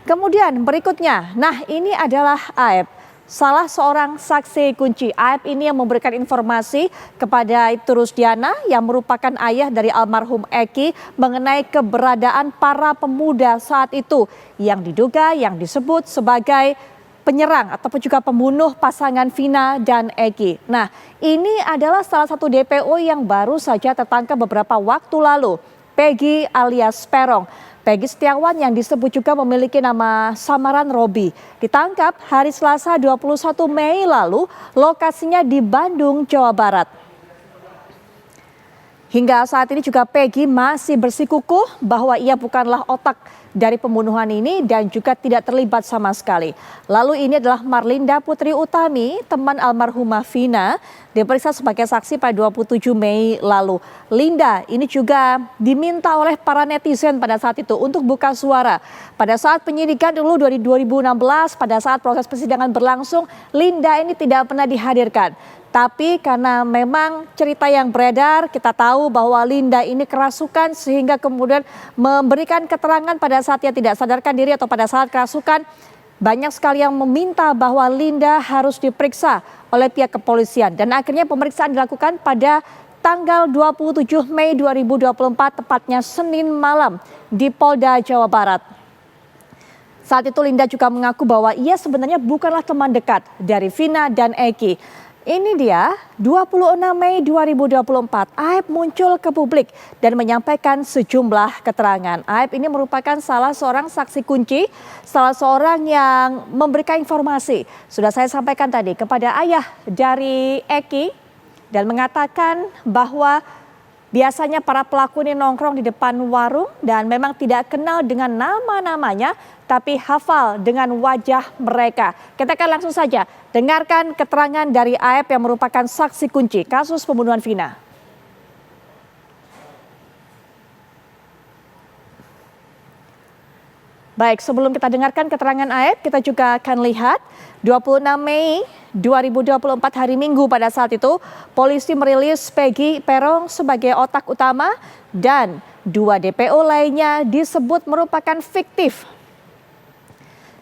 Kemudian berikutnya, nah ini adalah Aep. Salah seorang saksi kunci. Aep ini yang memberikan informasi kepada Ibtu Rusdiana yang merupakan ayah dari almarhum Eki mengenai keberadaan para pemuda saat itu yang diduga yang disebut sebagai penyerang ataupun juga pembunuh pasangan Vina dan Eki. Nah, ini adalah salah satu DPO yang baru saja tertangkap beberapa waktu lalu, Peggy alias Peron. Peggy Setiawan yang disebut juga memiliki nama samaran Robi ditangkap hari Selasa 21 Mei lalu, lokasinya di Bandung, Jawa Barat. Hingga saat ini juga Peggy masih bersikukuh bahwa ia bukanlah otak dari pembunuhan ini dan juga tidak terlibat sama sekali. Lalu ini adalah Marlinda Putri Utami, teman almarhumah Vina, diperiksa sebagai saksi pada 27 Mei lalu. Linda ini juga diminta oleh para netizen pada saat itu untuk buka suara. Pada saat penyidikan dulu 2016, pada saat proses persidangan berlangsung, Linda ini tidak pernah dihadirkan. Tapi karena memang cerita yang beredar, kita tahu bahwa Linda ini kerasukan sehingga kemudian memberikan keterangan pada saat ia tidak sadarkan diri atau pada saat kerasukan. Banyak sekali yang meminta bahwa Linda harus diperiksa oleh pihak kepolisian. Dan akhirnya pemeriksaan dilakukan pada tanggal 27 Mei 2024, tepatnya Senin malam di Polda Jawa Barat. Saat itu Linda juga mengaku bahwa ia sebenarnya bukanlah teman dekat dari Vina dan Eki. Ini dia, 26 Mei 2024, Aep muncul ke publik dan menyampaikan sejumlah keterangan. Aep ini merupakan salah seorang saksi kunci, salah seorang yang memberikan informasi. Sudah saya sampaikan tadi kepada ayah dari Eki dan mengatakan bahwa biasanya para pelaku ini nongkrong di depan warung dan memang tidak kenal dengan nama-namanya, tapi hafal dengan wajah mereka. Kita akan langsung saja dengarkan keterangan dari Aep yang merupakan saksi kunci kasus pembunuhan Vina. Baik, sebelum kita dengarkan keterangan Aep, kita juga akan lihat 26 Mei 2024 hari Minggu pada saat itu, polisi merilis Peggy Peron sebagai otak utama dan 2 DPO lainnya disebut merupakan fiktif.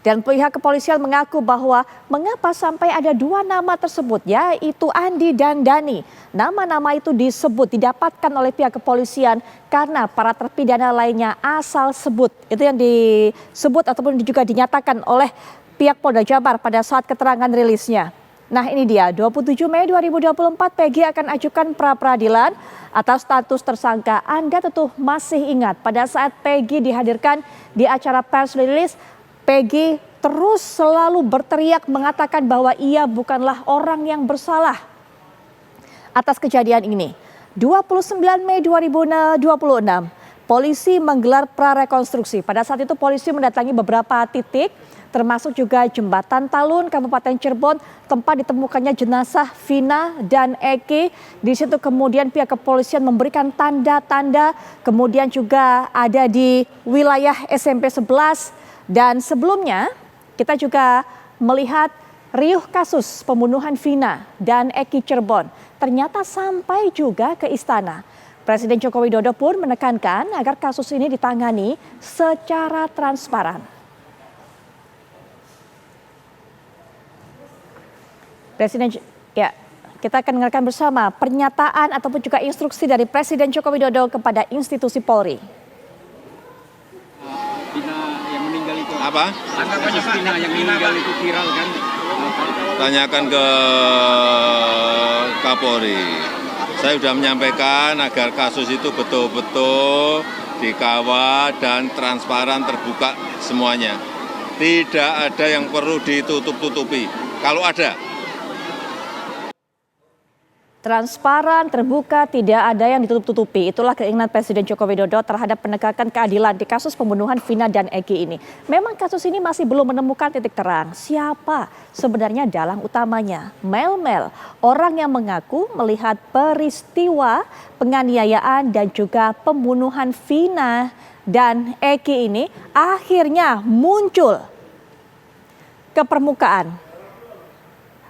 Dan pihak kepolisian mengaku bahwa mengapa sampai ada 2 nama tersebut, yaitu Andi dan Dani. Nama-nama itu disebut didapatkan oleh pihak kepolisian karena para terpidana lainnya asal sebut. Itu yang disebut ataupun juga dinyatakan oleh pihak Polda Jabar pada saat keterangan rilisnya. Nah ini dia, 27 Mei 2024 Peggy akan ajukan pra-peradilan atas status tersangka. Anda tentu masih ingat pada saat Peggy dihadirkan di acara press release, Peggy terus selalu berteriak mengatakan bahwa ia bukanlah orang yang bersalah atas kejadian ini. 29 Mei 2026, polisi menggelar prarekonstruksi. Pada saat itu polisi mendatangi beberapa titik, termasuk juga Jembatan Talun, Kabupaten Cirebon, tempat ditemukannya jenazah Vina dan Eki. Di situ kemudian pihak kepolisian memberikan tanda-tanda, kemudian juga ada di wilayah SMP 11. Dan sebelumnya kita juga melihat riuh kasus pembunuhan Vina dan Eki Cirebon ternyata sampai juga ke istana. Presiden Joko Widodo pun menekankan agar kasus ini ditangani secara transparan. Presiden, ya, kita akan dengarkan bersama pernyataan ataupun juga instruksi dari Presiden Joko Widodo kepada institusi Polri. Apa? Kasus Vina yang meninggal itu viral kan? Tanyakan ke Kapolri. Saya sudah menyampaikan agar kasus itu betul-betul dikawal dan transparan, terbuka semuanya. Tidak ada yang perlu ditutup-tutupi. Kalau ada, transparan, terbuka, tidak ada yang ditutup-tutupi. Itulah keinginan Presiden Joko Widodo terhadap penegakan keadilan di kasus pembunuhan Vina dan Eki ini. Memang kasus ini masih belum menemukan titik terang. Siapa sebenarnya dalang utamanya? Mel-Mel, orang yang mengaku melihat peristiwa penganiayaan dan juga pembunuhan Vina dan Eki ini akhirnya muncul ke permukaan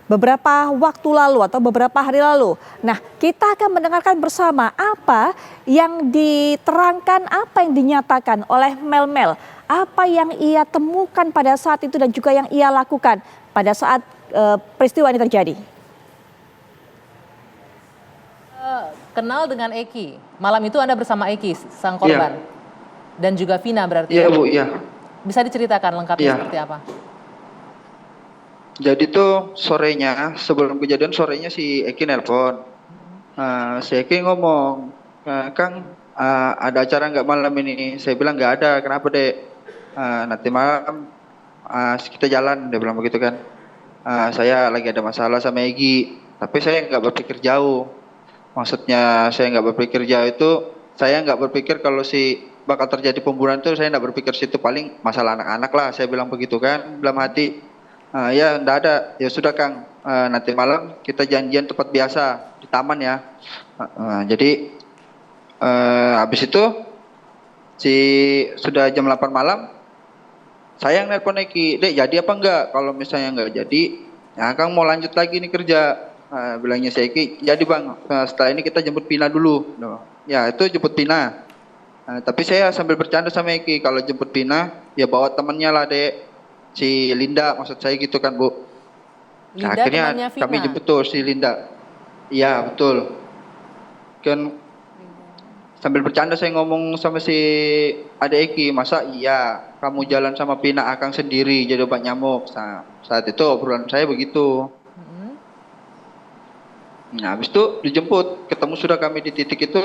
beberapa waktu lalu atau beberapa hari lalu. Nah, kita akan mendengarkan bersama apa yang diterangkan, apa yang dinyatakan oleh Mel-Mel, apa yang ia temukan pada saat itu dan juga yang ia lakukan pada saat peristiwa ini terjadi. Kenal dengan Eki. Malam itu Anda bersama Eki, sang korban. Iya. Dan juga Vina berarti. Iya, ya? Bu, iya. Bisa diceritakan lengkapnya Iya. seperti apa? Jadi tuh sorenya, sebelum kejadian sorenya si Eki nelpon. Si Eki ngomong, Kang, ada acara nggak malam ini? Saya bilang nggak ada. Kenapa, Dek? Nanti malam kita jalan, dia bilang begitu kan. Saya lagi ada masalah sama Egi, tapi saya nggak berpikir jauh. Maksudnya saya nggak berpikir jauh itu, saya nggak berpikir kalau si bakal terjadi pembunuhan itu, saya nggak berpikir situ, paling masalah anak-anak lah. Saya bilang begitu kan, dalam hati. Ya enggak ada, ya sudah Kang, nanti malam kita janjian tempat biasa di taman ya. Jadi habis itu sudah jam 8 malam, saya yang nelpon Eki, Dek jadi apa enggak? Kalau misalnya enggak jadi, ya Kang mau lanjut lagi nih kerja. Bilangnya si Eki, jadi Bang, setelah ini kita jemput Pina dulu. Ya itu jemput Pina. Tapi saya sambil bercanda sama Eki, kalau jemput Pina ya bawa temannya lah, Dek. Si Linda, maksud saya gitu kan, Bu. Linda, akhirnya temannya Vina. kami jemput tuh si Linda. Iya, betul. Kan sambil bercanda saya ngomong sama si Ade Eki, masa iya kamu jalan sama Pina Akang sendiri jadi obat nyamuk. Saat itu obrolan saya begitu. Nah, habis itu dijemput, ketemu sudah kami di titik itu.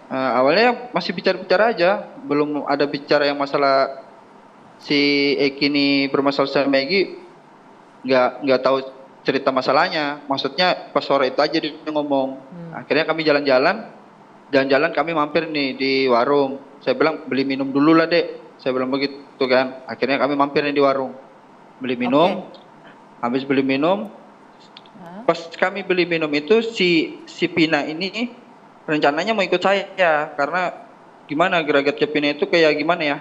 Awalnya masih bicara-bicara aja, belum ada bicara yang masalah si Eki ini bermasalah sama Egi, nggak tahu cerita masalahnya. Maksudnya pas sore itu aja dia ngomong. Akhirnya kami jalan-jalan kami mampir nih di warung. Saya bilang beli minum dulu lah, Dek. Saya bilang begitu kan. Akhirnya kami mampir nih di warung, beli minum. Habis beli minum, pas kami beli minum itu si Pina ini rencananya mau ikut saya, karena gimana geragatnya Pina itu kayak gimana ya,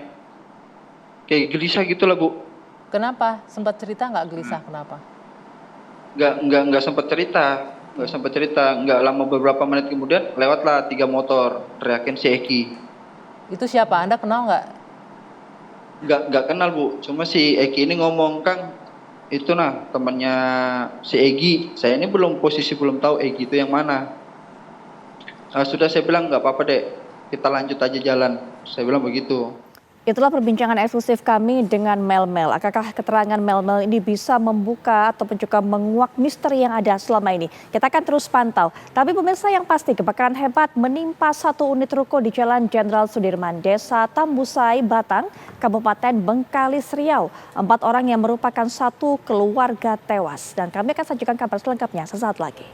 kayak gelisah gitu lah, Bu. Kenapa? Sempat cerita nggak gelisah? Kenapa? Nggak sempat cerita. Nggak lama, beberapa menit kemudian lewatlah 3 motor, teriakin si Eki. Itu siapa? Anda kenal nggak? Nggak kenal, Bu. Cuma si Eki ini ngomong, Kang, itu nah temannya si Egi. Saya ini belum tahu Egi itu yang mana. Sudah saya bilang nggak apa-apa, Dek. Kita lanjut aja jalan. Saya bilang begitu. Itulah perbincangan eksklusif kami dengan Mel-Mel. Apakah keterangan Mel-Mel ini bisa membuka ataupun juga menguak misteri yang ada selama ini? Kita akan terus pantau. Tapi pemirsa, yang pasti kebakaran hebat menimpa satu unit ruko di Jalan Jenderal Sudirman, Desa Tambusai, Batang, Kabupaten Bengkalis, Riau. 4 orang yang merupakan satu keluarga tewas. Dan kami akan sajikan kabar selengkapnya sesaat lagi.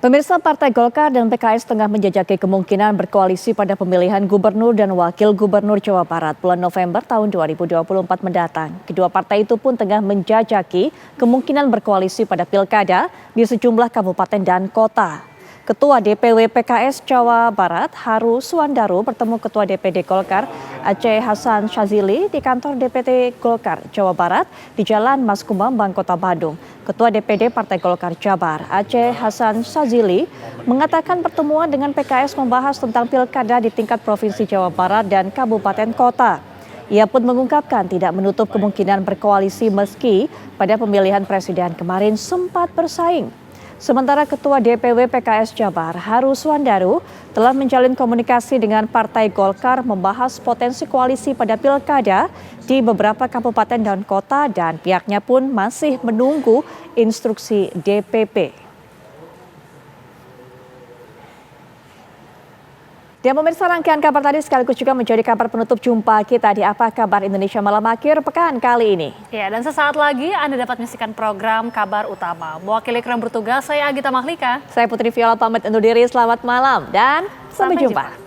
Pemirsa, Partai Golkar dan PKS tengah menjajaki kemungkinan berkoalisi pada pemilihan gubernur dan wakil gubernur Jawa Barat bulan November tahun 2024 mendatang. Kedua partai itu pun tengah menjajaki kemungkinan berkoalisi pada pilkada di sejumlah kabupaten dan kota. Ketua DPW PKS Jawa Barat Haru Suwandaru bertemu Ketua DPD Golkar Aceh Hasan Shazili di kantor DPD Golkar Jawa Barat di Jalan Mas Kumambang, Kota Bandung. Ketua DPD Partai Golkar Jabar Aceh Hasan Shazili mengatakan pertemuan dengan PKS membahas tentang pilkada di tingkat Provinsi Jawa Barat dan Kabupaten Kota. Ia pun mengungkapkan tidak menutup kemungkinan berkoalisi meski pada pemilihan presiden kemarin sempat bersaing. Sementara Ketua DPW PKS Jabar Haru Suwandaru telah menjalin komunikasi dengan Partai Golkar membahas potensi koalisi pada pilkada di beberapa kabupaten dan kota, dan pihaknya pun masih menunggu instruksi DPP. Dan pemirsa, rangkaian kabar tadi sekaligus juga menjadi kabar penutup jumpa kita di Apa Kabar Indonesia Malam akhir pekan kali ini. Ya, dan sesaat lagi Anda dapat menyaksikan program Kabar Utama. Mewakili kru bertugas, saya Agita Mahlika. Saya Putri Viola pamit undur diri, selamat malam dan sampai jumpa.